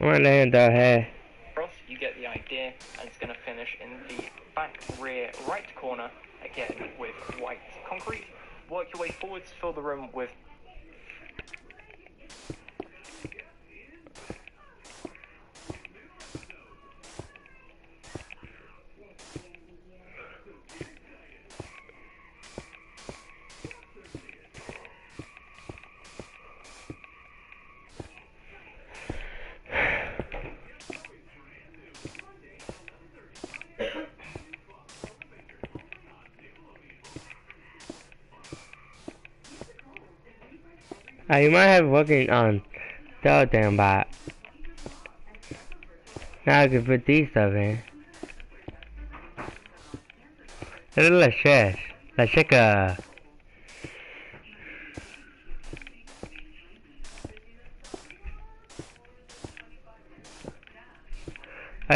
Speaker 1: I'm gonna let him go ahead.
Speaker 2: Across, you get the idea, and it's going to finish in the back rear right corner, again with white concrete. Work your way forwards, fill the room with
Speaker 1: You might have working on the other thing, but now I can put these stuff in. Let's check I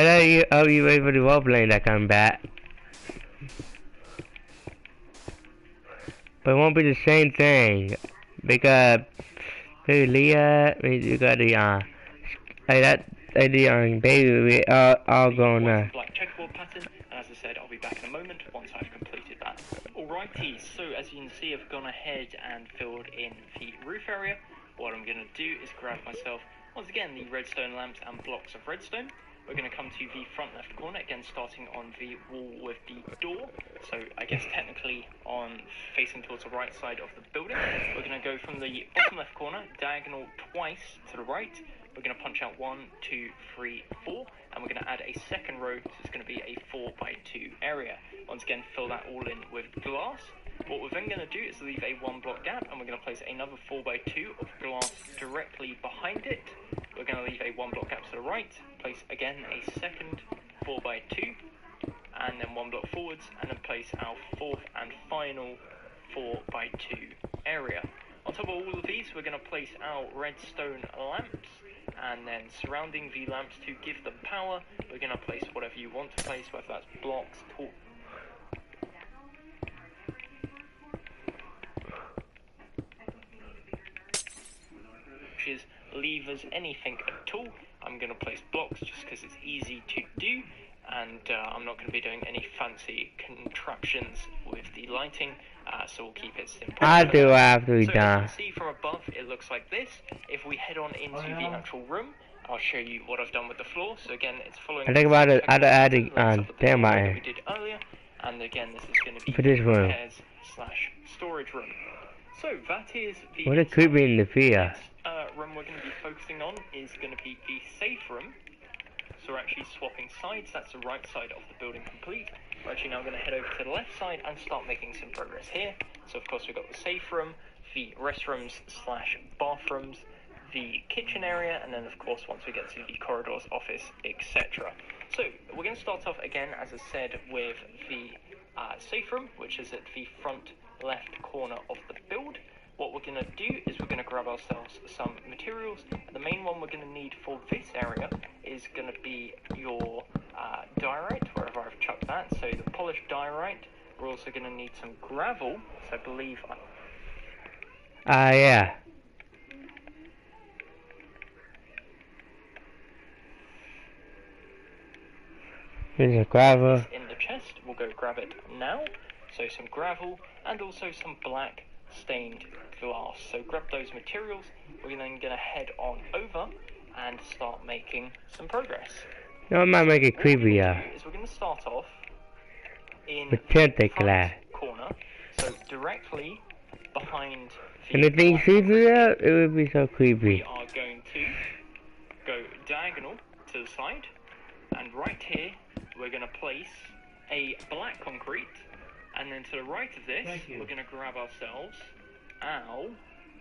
Speaker 1: know you wait for the role playing that come back. But it won't be the same thing. Because Leah, you got the baby, we all gonna.
Speaker 2: black checkerboard pattern, and as I said, I'll be back in a moment once I've completed that. Alrighty, so as you can see, I've gone ahead and filled in the roof area. What I'm going to do is grab myself, once again, the redstone lamps and blocks of redstone. We're going to come to the front left corner, again starting on the wall with the door. So I guess technically on facing towards the right side of the building. We're going to go from the bottom left corner, diagonal twice to the right. We're going to punch out 1, 2, 3, 4, and we're going to add a second row, so it's going to be a 4x2 area. Once again, fill that all in with glass. What we're then going to do is leave a 1 block gap, and we're going to place another 4x2 of glass directly behind it. We're going to leave a 1 block gap to the right, place again a second 4x2, and then 1 block forwards, and then place our fourth and final 4x2 area. On top of all of these, we're going to place our redstone lamps, and then surrounding the lamps to give them power, we're going to place whatever you want to place, whether that's blocks, torches, levers, anything at all. I'm going to place blocks just because it's easy to do, and I'm not going to be doing any fancy contraptions with the lighting, so we'll keep it simple.
Speaker 1: I'll do after we
Speaker 2: so
Speaker 1: done.
Speaker 2: as you can see from above, it looks like this. If we head on into the actual room, I'll show you what I've done with the floor. So again, it's following.
Speaker 1: I think about it. I'd add it
Speaker 2: on
Speaker 1: damn
Speaker 2: that
Speaker 1: my
Speaker 2: we did earlier, and again, this is going to be
Speaker 1: for this room.
Speaker 2: repairs/storage room. So that is the.
Speaker 1: What a creepy in the fear.
Speaker 2: Room we're going to be focusing on is going to be the safe room. So we're actually swapping sides. That's the right side of the building complete. We're actually now going to head over to the left side and start making some progress here. So of course we've got the safe room, the restrooms/bathrooms, the kitchen area, and then of course once we get to the corridors, office, etc. So we're going to start off again, as I said, with the safe room, which is at the front left corner of the build. What we're going to do is we're going to grab ourselves some materials. The main one we're going to need for this area is going to be your diorite, wherever I've chucked that. So the polished diorite. We're also going to need some gravel, so I believe...
Speaker 1: yeah. Here's a gravel.
Speaker 2: In the chest, we'll go grab it now. So some gravel and also some black stained glass. So grab those materials. We're then going to head on over and start making some progress.
Speaker 1: No, I might make it creepier.
Speaker 2: We're going to start off in
Speaker 1: with
Speaker 2: the
Speaker 1: glass
Speaker 2: corner, so directly behind the
Speaker 1: anything creepier, it would be so creepy.
Speaker 2: We are going to go diagonal to the side, and right here we're going to place a black concrete, and then to the right of this we're going to grab ourselves our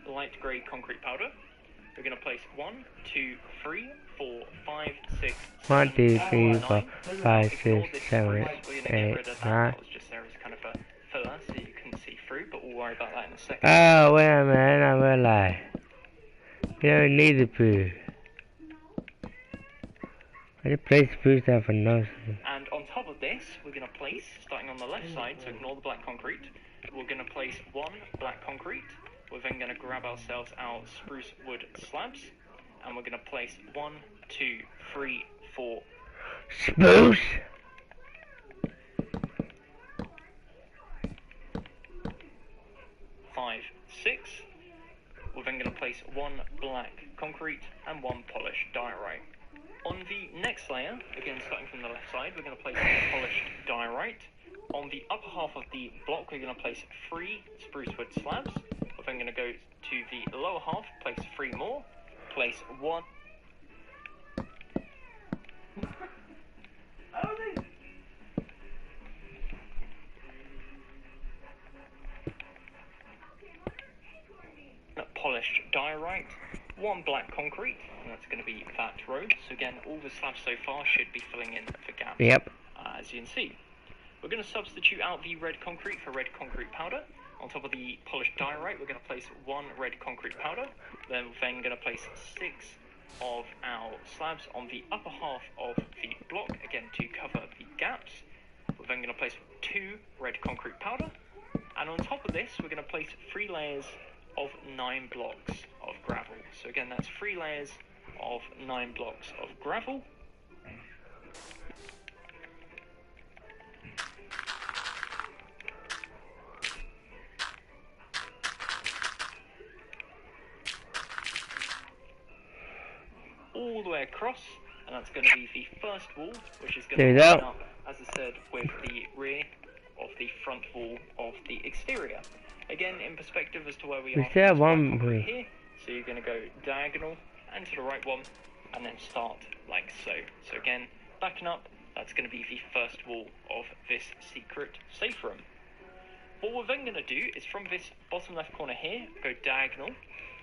Speaker 2: light grey concrete powder. We're going to place 1, 2, 3, 4, 5, 6,
Speaker 1: 1, 2, 3,
Speaker 2: 9,
Speaker 1: 4, 5, 6, 7, 8, 9.
Speaker 2: That was just there as kind of a filler so you couldn't see through, but we'll worry about that in a second.
Speaker 1: Oh, wait a minute, I realize. You don't need the poo. I just place poo stuff for nothing.
Speaker 2: And on top of this, we're going to place, starting on the left side, so ignore the black concrete, we're going to place 1 black concrete. We're then going to grab ourselves our spruce wood slabs, and we're going to place 1, 2, 3, 4.
Speaker 1: Spruce.
Speaker 2: 5, 6. We're then going to place 1 black concrete and 1 polished diorite. On the next layer, again starting from the left side, we're going to place polished diorite. On the upper half of the block, we're going to place 3 spruce wood slabs. We're then going to go to the lower half, place 3 more, place 1. Polished diorite, 1 black concrete, and that's going to be that row. So again, all the slabs so far should be filling in the gaps.
Speaker 1: Yep.
Speaker 2: As you can see. We're going to substitute out the red concrete for red concrete powder. On top of the polished diorite, we're going to place 1 red concrete powder. Then we're going to place 6 of our slabs on the upper half of the block, again to cover the gaps. We're then going to place 2 red concrete powder. And on top of this, we're going to place 3 layers of 9 blocks of gravel. So again, that's 3 layers of 9 blocks of gravel. All the way across, and that's going to be the first wall, which is going to line up, as I said, with the rear of the front wall of the exterior. Again, in perspective as to where we are here, so you're going to go diagonal and to the right one, and then start like so. So again, backing up, that's going to be the first wall of this secret safe room. What we're then going to do is from this bottom left corner here, go diagonal.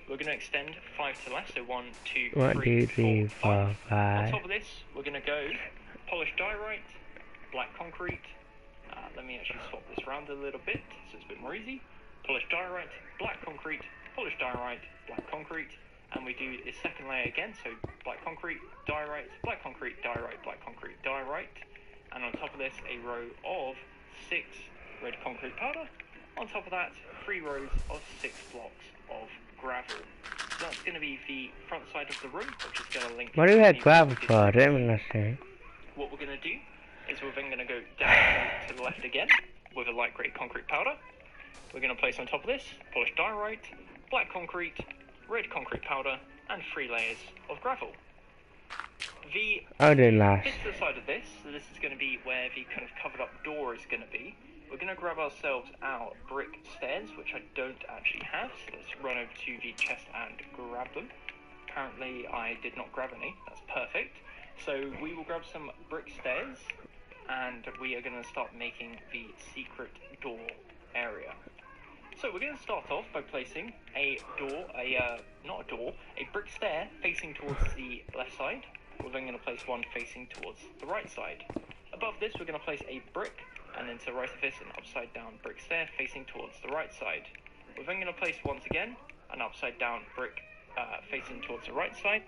Speaker 2: We're going to extend 5 to the left, so 1, 2, 3, 4, 5. On top of this, we're going to go polished diorite, black concrete. Let me actually swap this around a little bit so it's a bit more easy. Polished diorite, black concrete, polished diorite, black concrete, and we do the second layer again, so black concrete, diorite, black concrete, diorite, black concrete, diorite, and on top of this a row of 6 red concrete powder. On top of that, 3 rows of 6 blocks of gravel. So that's going to be the front side of the room, which is going to link.
Speaker 1: What do you have gravel for? I didn't understand.
Speaker 2: What we're going to do is we're then going to go down to the left again with a light grey concrete powder. We're going to place on top of this polished diorite, black concrete, red concrete powder, and 3 layers of gravel. The this to the side of this, so this is going to be where the kind of covered up door is going to be. We're going to grab ourselves our brick stairs, which I don't actually have, so let's run over to the chest and grab them. Apparently I did not grab any, that's perfect. So we will grab some brick stairs, and we are going to start making the secret door area. So we're going to start off by placing a door, a brick stair facing towards the left side. We're then going to place one facing towards the right side. Above this, we're going to place a brick, and then to the right of this, an upside down brick stair facing towards the right side. We're then going to place once again an upside down brick facing towards the right side.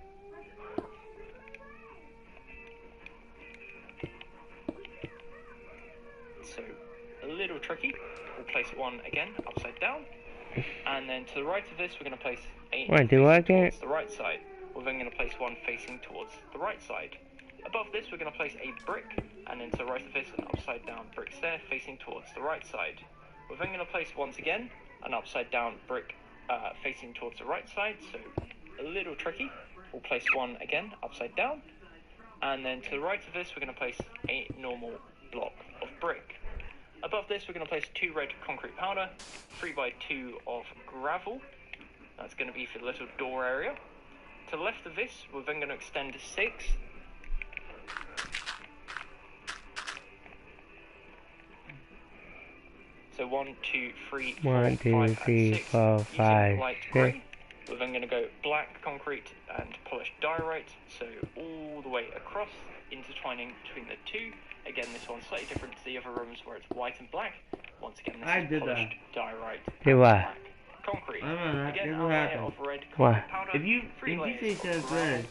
Speaker 2: So a little tricky. We'll place one again upside down, and then to the right of this, we're going to place a towards the right side. We're then going to place one facing towards the right side. Above this, we're going to place a brick, and then to the right of this, an upside down brick stair facing towards the right side. We're then going to place once again an upside down brick facing towards the right side, so a little tricky. We'll place one again upside down, and then to the right of this, we're going to place a normal block of brick. Above this, we're going to place 2 red concrete powder, 3x2 of gravel. That's going to be for the little door area. To the left of this, we're then going to extend 6. So 1, 2, 3, 4, 5, 6.
Speaker 1: 4, 5, 6.
Speaker 2: We're then going to go black concrete and polished diorite, so all the way across, intertwining between the 2. Again, this one's slightly different to the other rooms where it's white and black. Once again, this is polished diorite and black concrete. Again, a layer of red concrete powder.
Speaker 3: If you say something,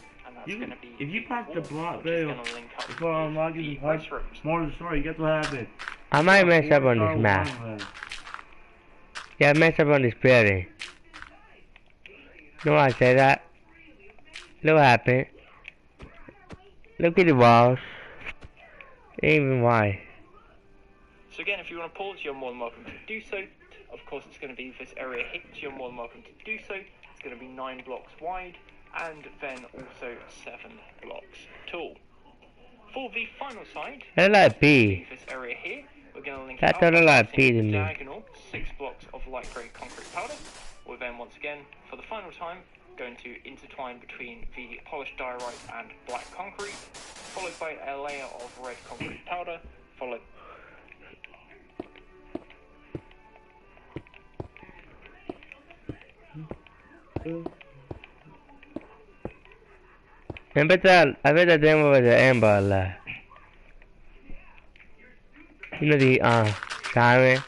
Speaker 3: if you pop the block video before unlocking the parts, more of the story, guess what happened?
Speaker 1: I might mess up on this map. Yeah, I messed up on this building. You know why I say that? Look what happened. Look at the walls. Ain't even why.
Speaker 2: So again, if you want to pause, you're more than welcome to do so. Of course, it's going to be this area here, so you're more than welcome to do so. It's going to be 9 blocks wide, and then also 7 blocks tall. For the final side,
Speaker 1: I like B.
Speaker 2: this area here, we're going to link
Speaker 1: That
Speaker 2: it
Speaker 1: don't
Speaker 2: up
Speaker 1: look
Speaker 2: by
Speaker 1: like B to
Speaker 2: placing
Speaker 1: me.
Speaker 2: diagonal 6 blocks of light grey concrete powder. We're then once again, for the final time, going to intertwine between the polished diorite and black concrete, followed by a layer of red concrete powder, followed.
Speaker 1: I bet that demo was an amber. You know the siren.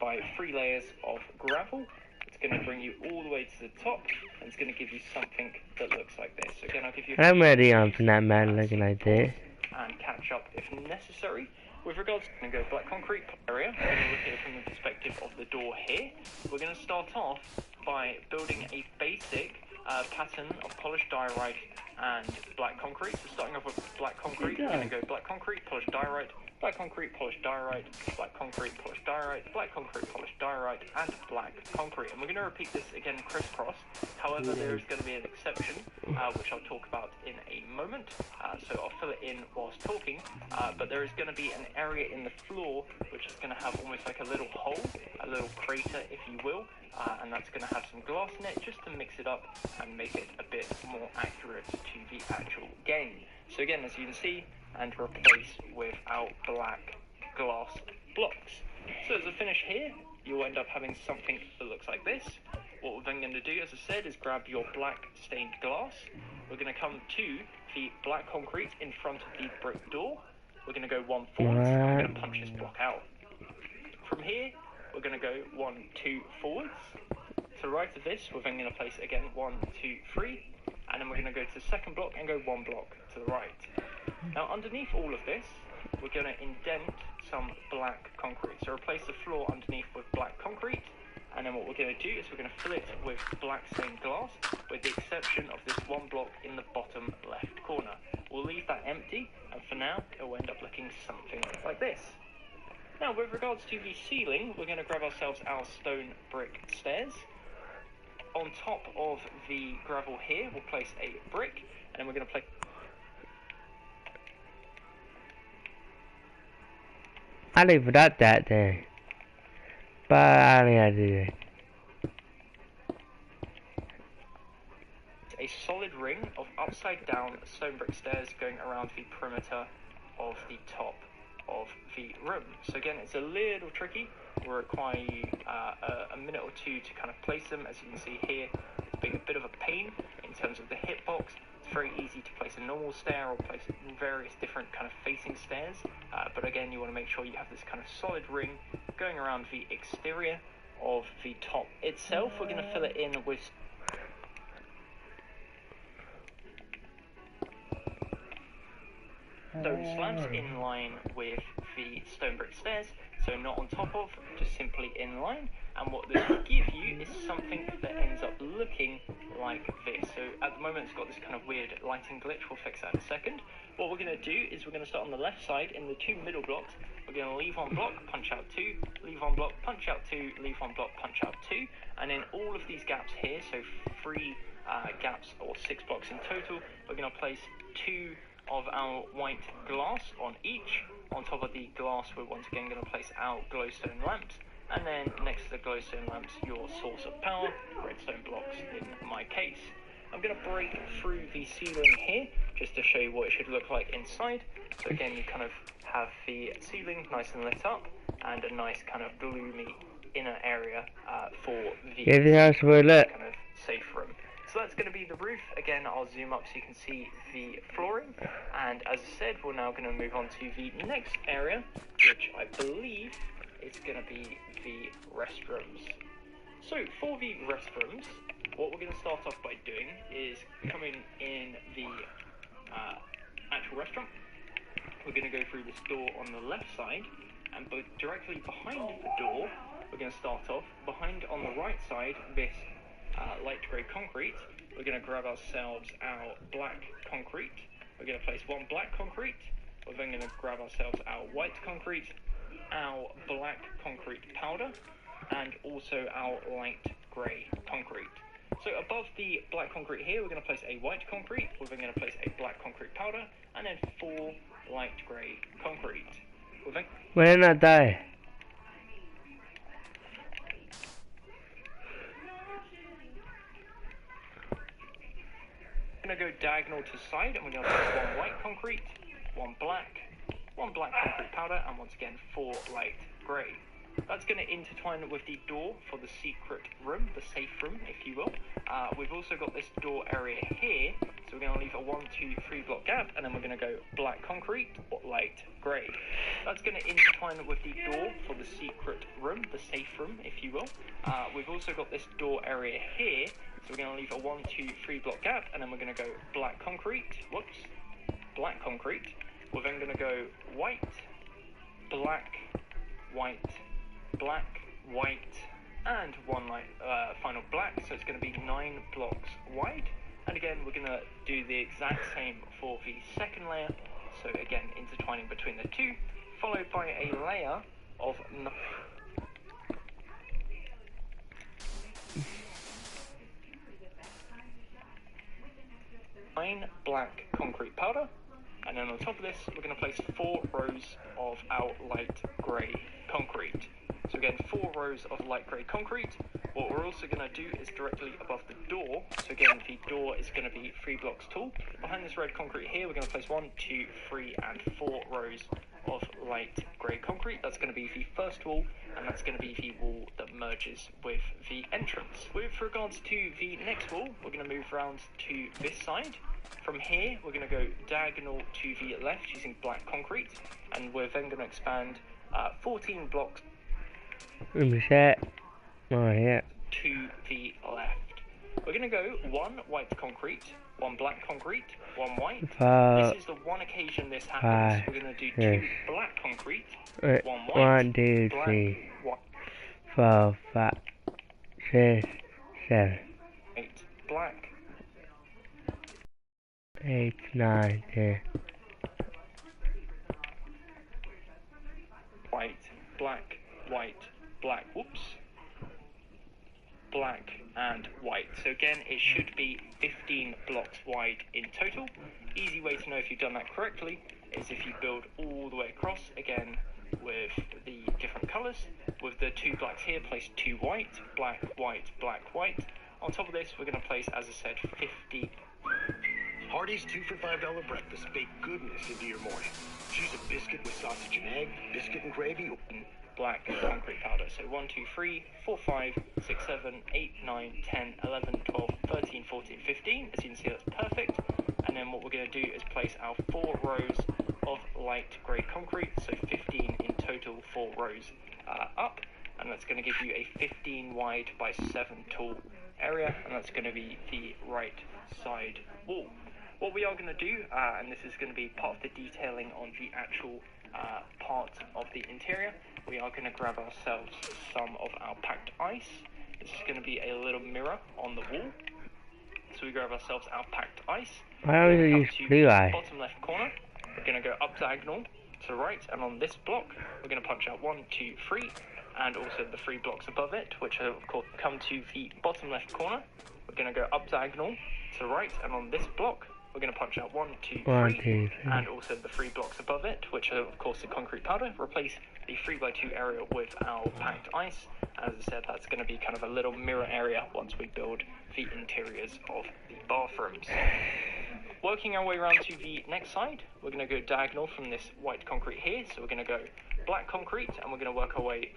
Speaker 2: By 3 layers of gravel. It's going to bring you all the way to the top, and it's going to give you something that looks like this. So again, I'll give you a
Speaker 1: I'm ready from that man looking like this.
Speaker 2: and catch up if necessary. With regards to the black concrete area, we're going to look at it from the perspective of the door here. We're going to start off by building a basic pattern of polished diorite and black concrete. So starting off with black concrete, we're going to go black concrete, polished diorite, black concrete, polished diorite, black concrete, polished diorite, black concrete, polished diorite, and black concrete. And we're going to repeat this again crisscross. However, there is going to be an exception, which I'll talk about in a moment. So I'll fill it in whilst talking. But there is going to be an area in the floor which is going to have almost like a little hole, a little crater, if you will. And that's going to have some glass in it just to mix it up and make it a bit more accurate to the actual game. So again, as you can see, and replace with our black glass blocks. So as a finish here, you'll end up having something that looks like this. What we're then going to do, as I said, is grab your black stained glass. We're going to come to the black concrete in front of the brick door. We're going to go 1 forwards, and we're going to punch this block out. From here, we're going to go 1, 2 forwards. To the right of this, we're then going to place again 1, 2, 3, and then we're going to go to the second block and go 1 block to the right. Now underneath all of this, we're going to indent some black concrete. So replace the floor underneath with black concrete, and then what we're going to do is we're going to fill it with black stained glass, with the exception of this 1 block in the bottom left corner. We'll leave that empty, and for now, it will end up looking something like this. Now, with regards to the ceiling, we're going to grab ourselves our stone brick stairs. On top of the gravel here, we'll place a brick, and then we're going to place...
Speaker 1: I didn't forgot that thing. But I didn't do it.
Speaker 2: A solid ring of upside down stone brick stairs going around the perimeter of the top of the room. So again, it's a little tricky. Will require you a minute or two to kind of place them. As you can see here, it's being a bit of a pain in terms of the hitbox. It's very easy to place a normal stair or place various different kind of facing stairs. But again, you want to make sure you have this kind of solid ring going around the exterior of the top itself. We're going to fill it in with stone slabs in line with the stone brick stairs, so not on top of, just simply in line. And what this will give you is something that ends up looking like this. So at the moment it's got this kind of weird lighting glitch. We'll fix that in a second. What we're going to do is we're going to start on the left side in the 2 middle blocks. We're going to leave 1 block, punch out 2, leave 1 block, punch out 2, leave 1 block, punch out 2, and then all of these gaps here, so 3 gaps or 6 blocks in total, we're going to place 2 of our white glass on each. On top of the glass, we're once again going to place our glowstone lamps, and then next to the glowstone lamps, your source of power, redstone blocks in my case. I'm going to break through the ceiling here just to show you what it should look like inside. So again, you kind of have the ceiling nice and lit up, and a nice kind of gloomy inner area for the kind of safe room. So that's going to be the roof. Again, I'll zoom up so you can see the flooring. And as I said, we're now going to move on to the next area, which I believe is going to be the restrooms. So for the restrooms, what we're going to start off by doing is coming in the actual restaurant. We're going to go through this door on the left side, and directly behind the door, we're going to start off behind on the right side this light grey concrete, we're going to grab ourselves our black concrete. We're going to place one black concrete. We're then going to grab ourselves our white concrete, our black concrete powder, and also our light grey concrete. So above the black concrete here, we're going to place a white concrete. We're then going to place a black concrete powder, and then 4 light grey concrete.
Speaker 1: Buena tarde.
Speaker 2: We're going to go diagonal to side, and we're going to place one white concrete, one black concrete powder, and once again 4 light grey. That's going to intertwine with the door for the secret room, the safe room, if you will. We've also got this door area here, so we're going to leave a 1, 2, 3 block gap, and then we're going to go black concrete or light grey. That's going to intertwine with the door for the secret room, the safe room, if you will. We've also got this door area here, so we're going to leave a 1, 2, 3 block gap, and then we're going to go black concrete, black concrete. We're then going to go white, black, white, black, white, and one final black, so it's going to be 9 blocks wide. And again, we're going to do the exact same for the second layer, so again, intertwining between the two, followed by a layer of 9 black concrete powder, and then on top of this, we're going to place 4 rows of our light grey concrete. So again, 4 rows of light grey concrete. What we're also going to do is directly above the door. So again, the door is going to be 3 blocks tall. Behind this red concrete here, we're going to place 1, 2, 3, and 4 rows of light grey concrete. That's going to be the first wall, and that's going to be the wall that merges with the entrance. With regards to the next wall, we're going to move around to this side. From here, we're going to go diagonal to the left using black concrete, and we're then going to expand 14 blocks
Speaker 1: to
Speaker 2: the left. We're going to go 1 white concrete, 1 black concrete, 1 white. This is the one occasion this happens. We're going to do 2 black concrete, 1 white,
Speaker 1: 1, 2,
Speaker 2: black,
Speaker 1: 3,
Speaker 2: white,
Speaker 1: 4, 5, 6, 7,
Speaker 2: black,
Speaker 1: 8, 9, 10.
Speaker 2: white, black, white, black, whoops, black and white. So again, it should be 15 blocks wide in total. Easy way to know if you've done that correctly is if you build all the way across, again with the different colours. With the 2 blacks here, place 2 white, black, white, black, white. On top of this, we're going to place, as I said, 50.
Speaker 4: Hardee's 2 for $5 breakfast. Bake goodness into your morning. Choose a biscuit with sausage and egg, biscuit and gravy.
Speaker 2: Black concrete powder. So 1, 2, 3, 4, 5, 6, 7, 8, 9, 10, 11, 12, 13, 14, 15. As you can see, that's perfect. And then what we're going to do is place our 4 rows of light grey concrete. So 15 in total, 4 rows up. And that's going to give you a 15 wide by 7 tall area. And that's going to be the right side wall. What we are going to do, and this is going to be part of the detailing on the actual part of the interior, we are going to grab ourselves some of our packed ice. This is going to be a little mirror on the wall. So we grab ourselves our packed ice.
Speaker 1: I always use blue eye.
Speaker 2: Bottom left corner, we're going to go up diagonal to the right, and on this block, we're going to punch out 1, 2, 3, and also the 3 blocks above it, which will of course come to the bottom left corner. We're going to go up diagonal to the right, and on this block, we're going to punch out 1, 2, 3, and also the 3 blocks above it, which are of course the concrete powder. Replace the 3x2 area with our packed ice. As I said, that's going to be kind of a little mirror area once we build the interiors of the bathrooms. Working our way around to the next side, we're going to go diagonal from this white concrete here. So we're going to go black concrete, and we're going to work our way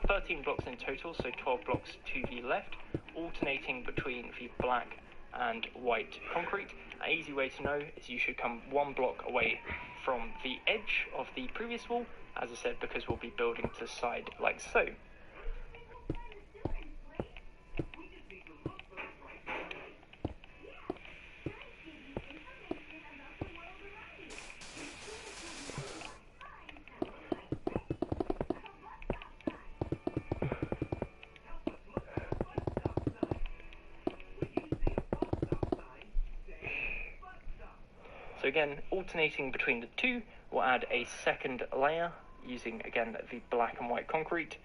Speaker 2: 13 blocks in total, so 12 blocks to the left, alternating between the black and white concrete. An easy way to know is you should come 1 block away from the edge of the previous wall, as I said, because we'll be building to the side like so. So again, alternating between the two, we'll add a second layer using, again, the black and white concrete.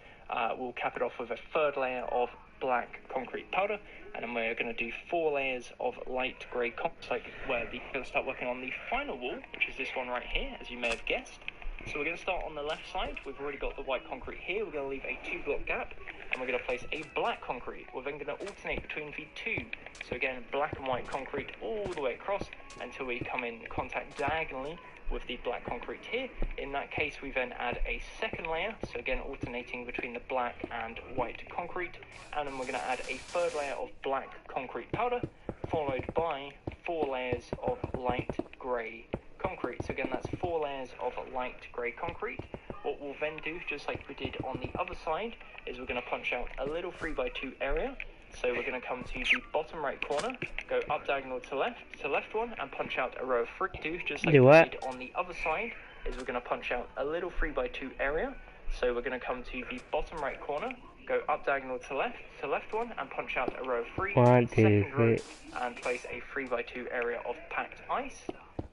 Speaker 2: We'll cap it off with a third layer of black concrete powder, and then we're going to do 4 layers of light grey concrete, like where we're going to start working on the final wall, which is this one right here, as you may have guessed. So we're going to start on the left side. We've already got the white concrete here. We're going to leave a 2-block gap, and we're going to place a black concrete. We're then going to alternate between the two. So again, black and white concrete all the way across until we come in contact diagonally with the black concrete here. In that case, we then add a second layer, so again alternating between the black and white concrete, and then we're going to add a third layer of black concrete powder, followed by 4 layers of light grey concrete. So again, that's 4 layers of light grey concrete. What we'll then do, just like we did on the other side, is we're going to punch out a little 3x2 area. So we're going to come to the bottom right corner, go up diagonal to left one, and punch out a row of 3. Just like we did on the other side, is we're going to punch out a little 3x2 area. So we're going to come to the bottom right corner, go up diagonal to left one, and punch out a row of 3. Second row, and place a 3x2 area of packed ice.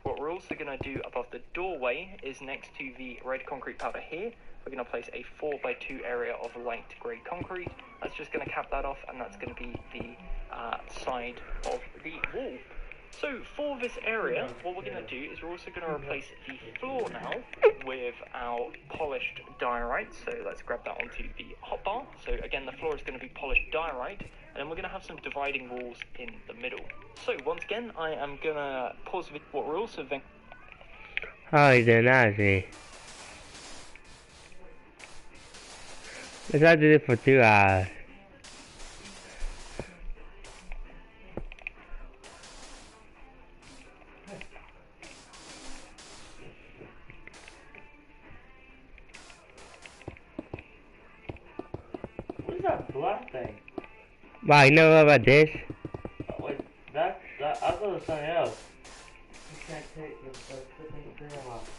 Speaker 2: What we're also going to do above the doorway is next to the red concrete powder here, we're going to place a 4x2 area of light grey concrete. That's just going to cap that off, and that's going to be the side of the wall. So for this area, what we're going to do is we're also going to replace the floor now with our polished diorite. So let's grab that onto the hotbar. So again, the floor is going to be polished diorite, and then we're going to have some dividing walls in the middle. So once again, I am going to pause the video. What we're also then...
Speaker 1: Oh, he's doing that, is he? Let's try to do it for 2 hours.
Speaker 3: What's that black thing?
Speaker 1: Wow, you know what about this?
Speaker 3: Wait, that I thought it was something else. You can't take the flipping thing off.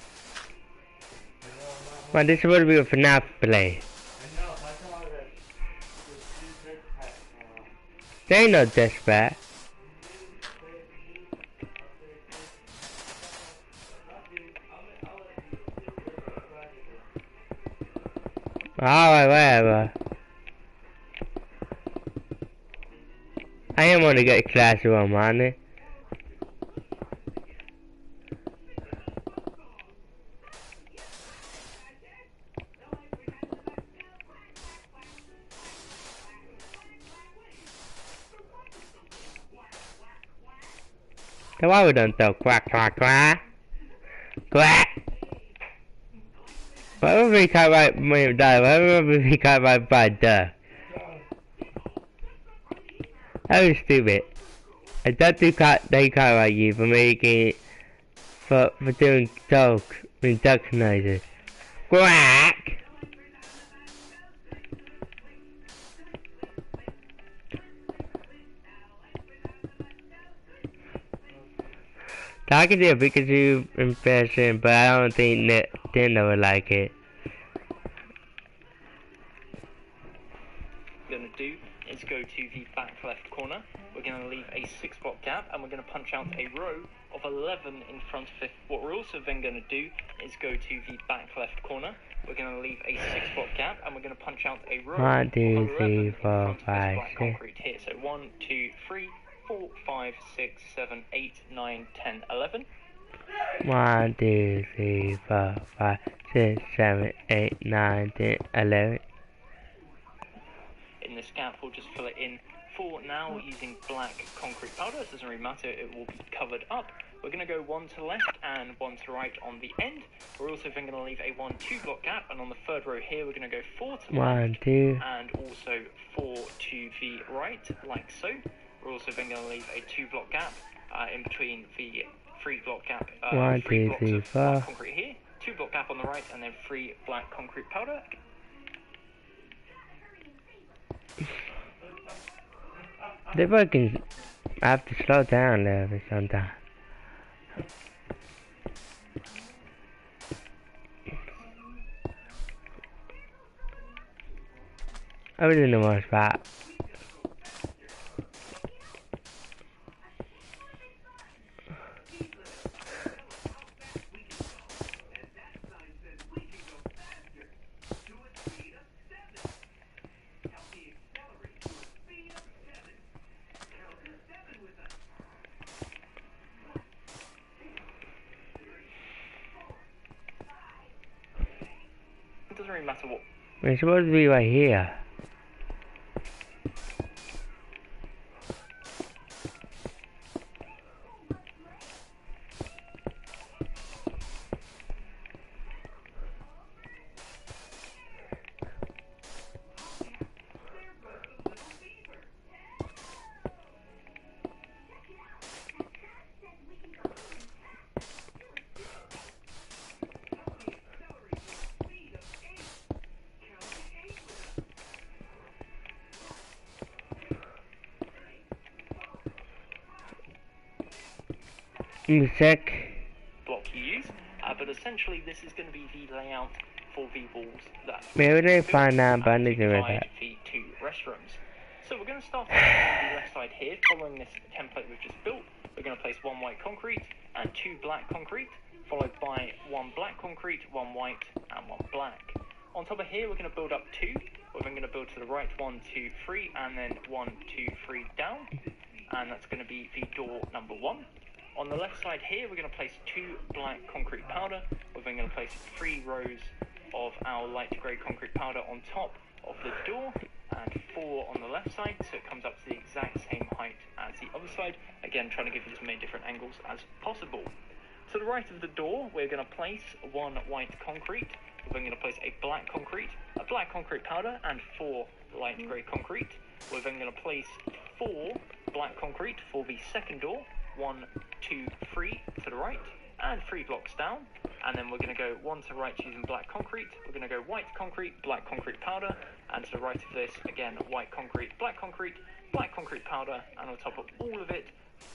Speaker 1: Well, this is what we were Fnaf play.
Speaker 3: I know, I thought that the pack.
Speaker 1: There ain't no dispatch. Alright, whatever. I am gonna get a classroom on it. Thế why we don't throw quack quack quack quack? Why would we cut right me die? Why would we cut right by duh? That was stupid. I thought they cut right you for making for doing duck noises. Quack. I can do a Pikachu impression, but I don't think Nintendo would like it.
Speaker 2: What we're going to do is go to the back left corner. We're going to leave a 6-block gap, and we're going to punch out a row of 11 in front of it. What we're also then going to do is go to the back left corner. We're going to leave a 6-block gap, and we're going to punch out a row of 11 in front of this black concrete here. So 1, 2, 3, 4, 5, 6, 7, 8, 9, 10, 11.
Speaker 1: 1, 2, 3, 4, 5, 6, 7, 8, 9, 10, 11.
Speaker 2: In this gap, we'll just fill it in for now using black concrete powder. It doesn't really matter, it will be covered up. We're going to go 1 to the left and 1 to the right on the end. We're also then going to leave a 1, 2-block gap, and on the third row here, we're going to go 4 to the left and also 4 to the right, like so. We're also then going to leave a 2-block gap in between the 3-block gap.
Speaker 1: 1, 2, 3, 4.
Speaker 2: Concrete here, 2-block gap on the right, and then 3 black concrete powder.
Speaker 1: They fucking have to slow down there sometimes. I really know my spot.
Speaker 2: no matter what.
Speaker 1: It's supposed to be right here. Check.
Speaker 2: Block you use, but essentially this is going to be the layout for the walls that
Speaker 1: Maybe they find out, but I
Speaker 2: to
Speaker 1: need to read
Speaker 2: divide
Speaker 1: that.
Speaker 2: the two restrooms. So we're going to start on the left side here, following this template we've just built. We're going to place one white concrete and two black concrete, followed by one black concrete, one white, and one black. On top of here, we're going to build up two. We're then going to build to the right 1, 2, 3, and then 1, 2, 3 down, and that's going to be the door number 1. On the left side here, we're going to place two black concrete powder. We're then going to place 3 rows of our light grey concrete powder on top of the door, and 4 on the left side, so it comes up to the exact same height as the other side. Again, trying to give you as many different angles as possible. To the right of the door, we're going to place 1 white concrete. We're then going to place a black concrete powder, and 4 light grey concrete. We're then going to place 4 black concrete for the second door. 1, 2, 3 to the right, and 3 blocks down, and then we're going to go 1 to the right using black concrete. We're going to go white concrete, black concrete powder, and to the right of this, again, white concrete, black concrete powder, and on top of all of it,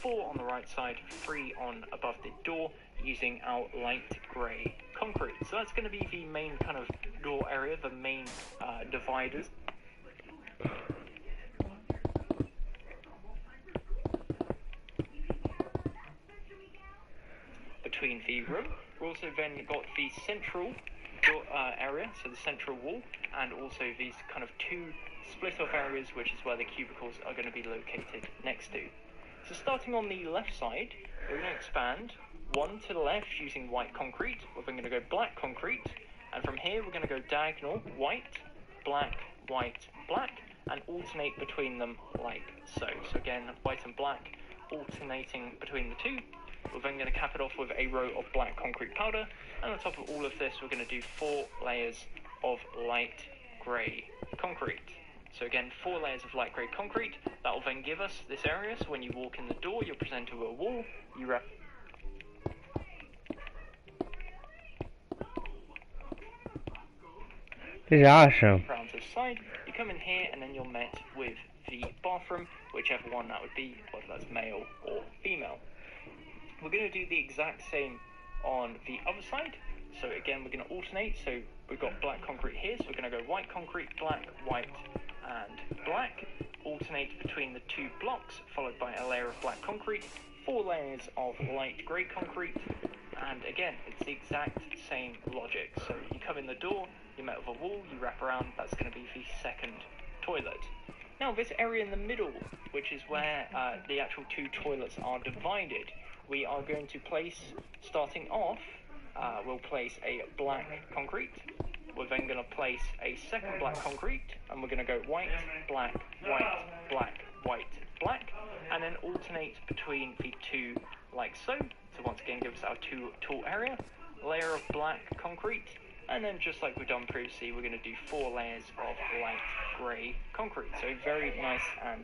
Speaker 2: 4 on the right side, 3 on above the door, using our light grey concrete. So that's going to be the main kind of door area, the main dividers. Between the room, we've also then got the central door, area, so the central wall, and also these kind of 2 split off areas, which is where the cubicles are going to be located next to. So starting on the left side, we're going to expand 1 to the left using white concrete. We're then going to go black concrete, and from here we're going to go diagonal white, black, and alternate between them like so. So again, white and black alternating between the two. We're then going to cap it off with a row of black concrete powder, and on top of all of this we're going to do 4 layers of light grey concrete. So again, 4 layers of light grey concrete. That will then give us this area, so when you walk in the door you're presented with a wall. You wrap
Speaker 1: This is awesome.
Speaker 2: around to the side, you come in here, and then you're met with the bathroom, whichever one that would be, whether that's male or female. We're going to do the exact same on the other side. So again, we're going to alternate. So we've got black concrete here, so we're going to go white concrete, black, white, and black. Alternate between the 2 blocks, followed by a layer of black concrete, 4 layers of light grey concrete, and again, it's the exact same logic. So you come in the door, you're met with a wall, you wrap around, that's going to be the second toilet. Now this area in the middle, which is where the actual 2 toilets are divided, we are going to place, starting off, we'll place a black concrete. We're then going to place a second black concrete, and we're going to go white, black, and then alternate between the 2 like so. So once again, gives us our 2 tool area, layer of black concrete, and then just like we've done previously, we're going to do 4 layers of light grey concrete. So very nice and...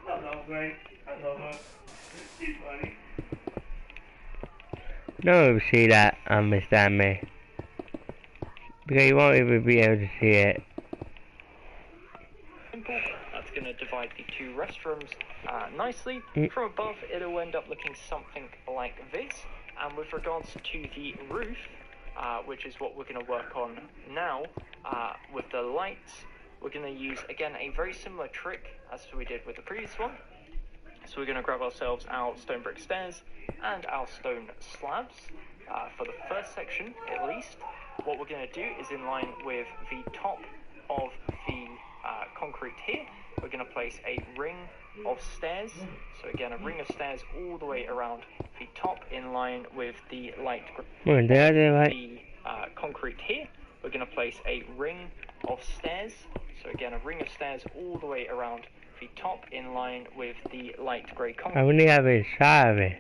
Speaker 3: I love Greg. I love her. She's funny.
Speaker 1: No one will see that, understand me. Because you won't even be able to see it.
Speaker 2: Simple. That's going to divide the 2 restrooms nicely. From above, it'll end up looking something like this. And with regards to the roof, which is what we're going to work on now, with the lights, we're going to use, again, a very similar trick as we did with the previous one. So we're going to grab ourselves our stone brick stairs and our stone slabs for the first section at least. What we're going to do is in line with the top of the concrete here, we're going to place a ring of stairs. So again, a ring of stairs all the way around the top in line with the light the concrete here. we're going to place a ring of stairs. So again, a ring of stairs all the way around the top in line with the light grey concrete.
Speaker 1: I only have a shot of it.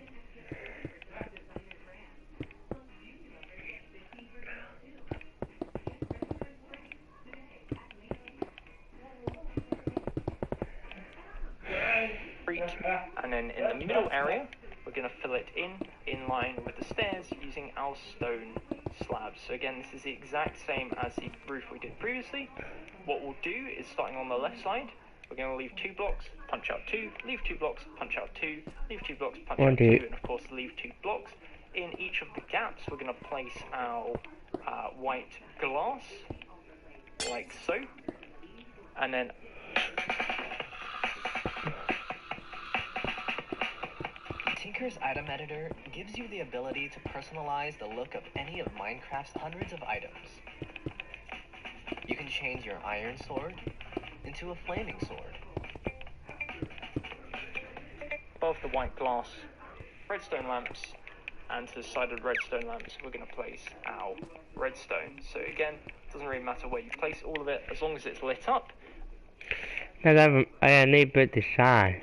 Speaker 2: And then in the middle area, we're going to fill it in line with the stairs using our stone slabs. So again, this is the exact same as the roof we did previously. What we'll do is, starting on the left side, we're going to leave 2 blocks, punch out 2, leave 2 blocks, punch out 2, leave 2 blocks, punch out 2, and of course leave 2 blocks. In each of the gaps, we're going to place our white glass, like so, and then
Speaker 5: Tinker's Item Editor gives you the ability to personalize the look of any of Minecraft's hundreds of items. You can change your iron sword into a flaming sword.
Speaker 2: Above the white glass redstone lamps, and to the side of the redstone lamps, we're going to place our redstone. So again, it doesn't really matter where you place all of it, as long as it's lit up.
Speaker 1: I need a bit to shine.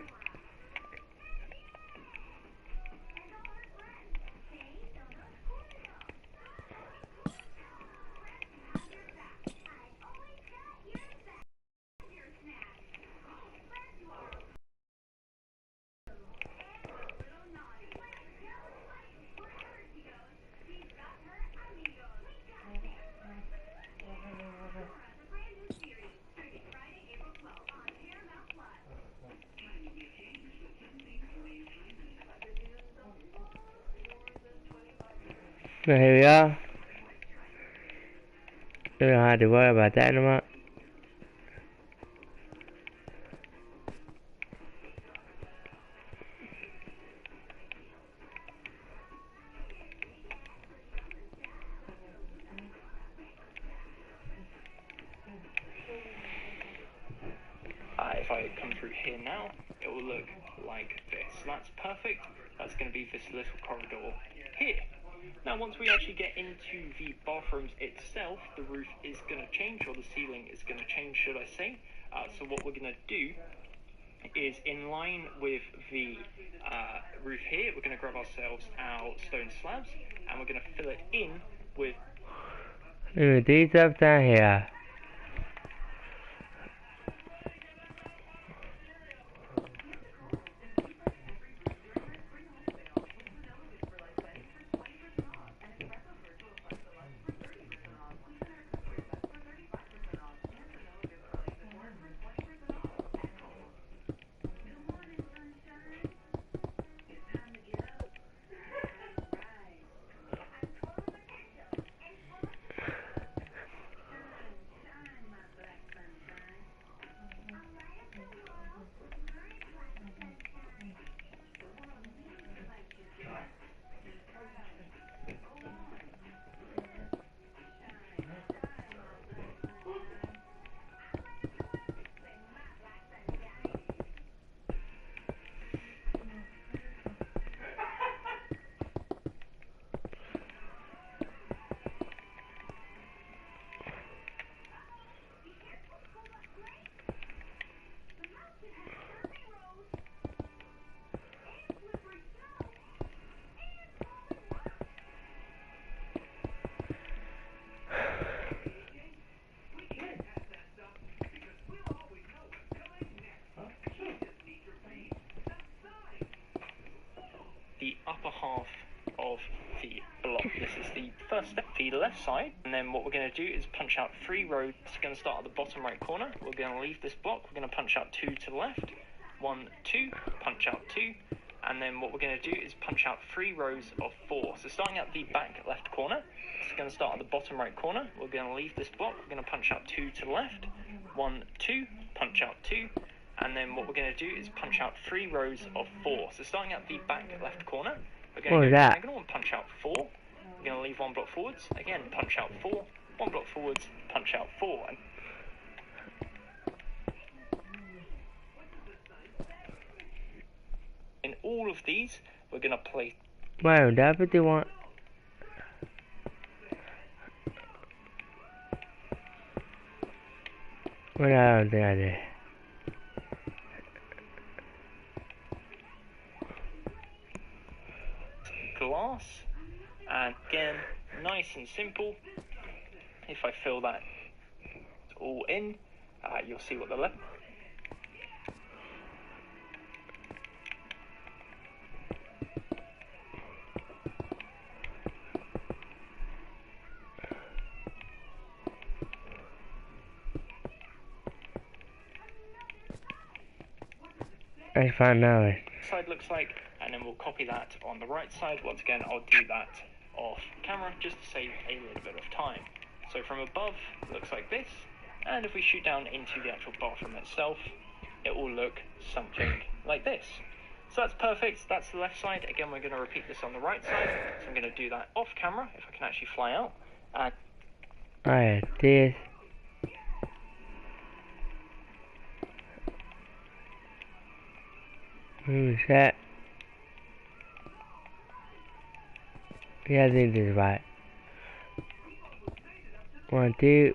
Speaker 1: So here we are. You don't have to worry about that anymore.
Speaker 2: If I come through here now, it will look like this. That's perfect. That's going to be this little corridor here. Now, once we actually get into the bathrooms itself, the roof is going to change, or the ceiling is going to change, should I say. So what we're going to do is, in line with the roof here, we're going to grab ourselves our stone slabs, and we're going to fill it in with...
Speaker 1: These up down here.
Speaker 2: the upper half of the block. This is the first step, the left side, and then what we're going to do is punch out 3 rows. It's going to start at the bottom right corner. We're going to leave this block. We're going to punch out 2 to the left, 1, 2, punch out 2, and then what we're going to do is punch out 3 rows of 4. So starting at the back left corner, it's going to start at the bottom right corner. We're going to leave this block. We're going to punch out 2 to the left, 1, 2, punch out 2, and then what we're going to do is punch out 3 rows of 4. So starting at the back left corner, we're going to go diagonal and punch out 4. We're going to leave 1 block forwards, again punch out 4, 1 block forwards, punch out 4. And in all of these, we're going to place...
Speaker 1: Wow, that what they want. Well, I don't think I did.
Speaker 2: Glass, and again, nice and simple. If I fill that all in, you'll see what the left.
Speaker 1: I found out.
Speaker 2: Side looks like, and then we'll copy that on the right side. Once again, I'll do that off camera just to save a little bit of time. So from above, it looks like this, and if we shoot down into the actual bathroom itself, it will look something like this. So that's perfect. That's the left side. Again, we're going to repeat this on the right side. So I'm going to do that off camera if I can actually fly out. And
Speaker 1: Alright, this. Who's that? Yeah, I think this is right. 1, 2.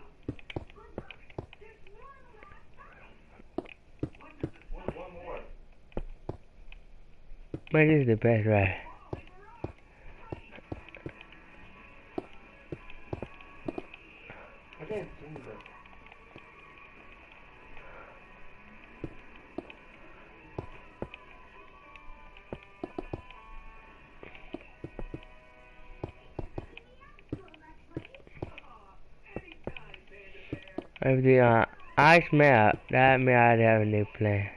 Speaker 1: But this is the best, right?
Speaker 3: I can't see that.
Speaker 1: If the ice melt, that means I'd have a new plan.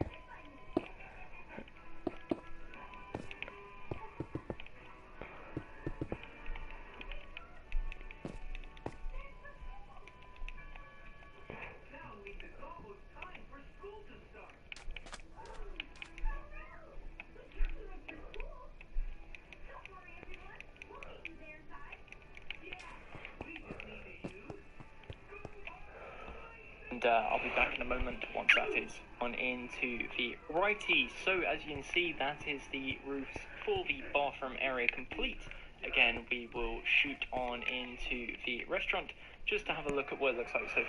Speaker 2: And I'll be back in a moment once that is on into the righty. So as you can see, that is the roofs for the bathroom area complete. Again, we will shoot on into the restaurant just to have a look at what it looks like. So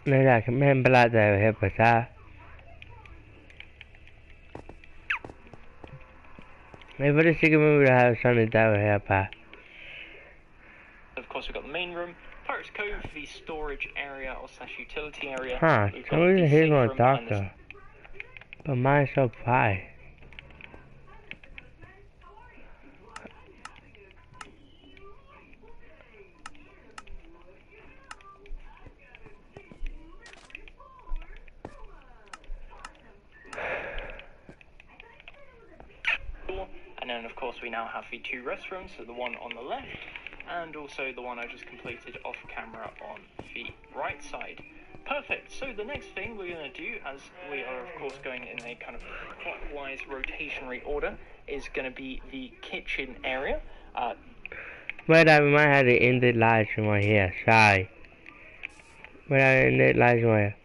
Speaker 1: Nên là cái men bla giờ hay bữa xa. Maybe the second movie will have something that will help her.
Speaker 2: of course we've got the main room, Pirates Cove, the storage area or slash utility area.
Speaker 1: Huh,
Speaker 2: We've got
Speaker 1: some reason
Speaker 2: the
Speaker 1: he's
Speaker 2: safe
Speaker 1: gonna
Speaker 2: room
Speaker 1: talk
Speaker 2: and
Speaker 1: to
Speaker 2: the
Speaker 1: her. But mine's so high.
Speaker 2: now have the 2 restrooms, so the one on the left, and also the one I just completed off camera on the right side. Perfect, so the next thing we're going to do, as we are of course going in a kind of clockwise rotationary order, is going to be the kitchen area.
Speaker 1: But we might have to end the live stream right here, sorry. But I end the live stream right here.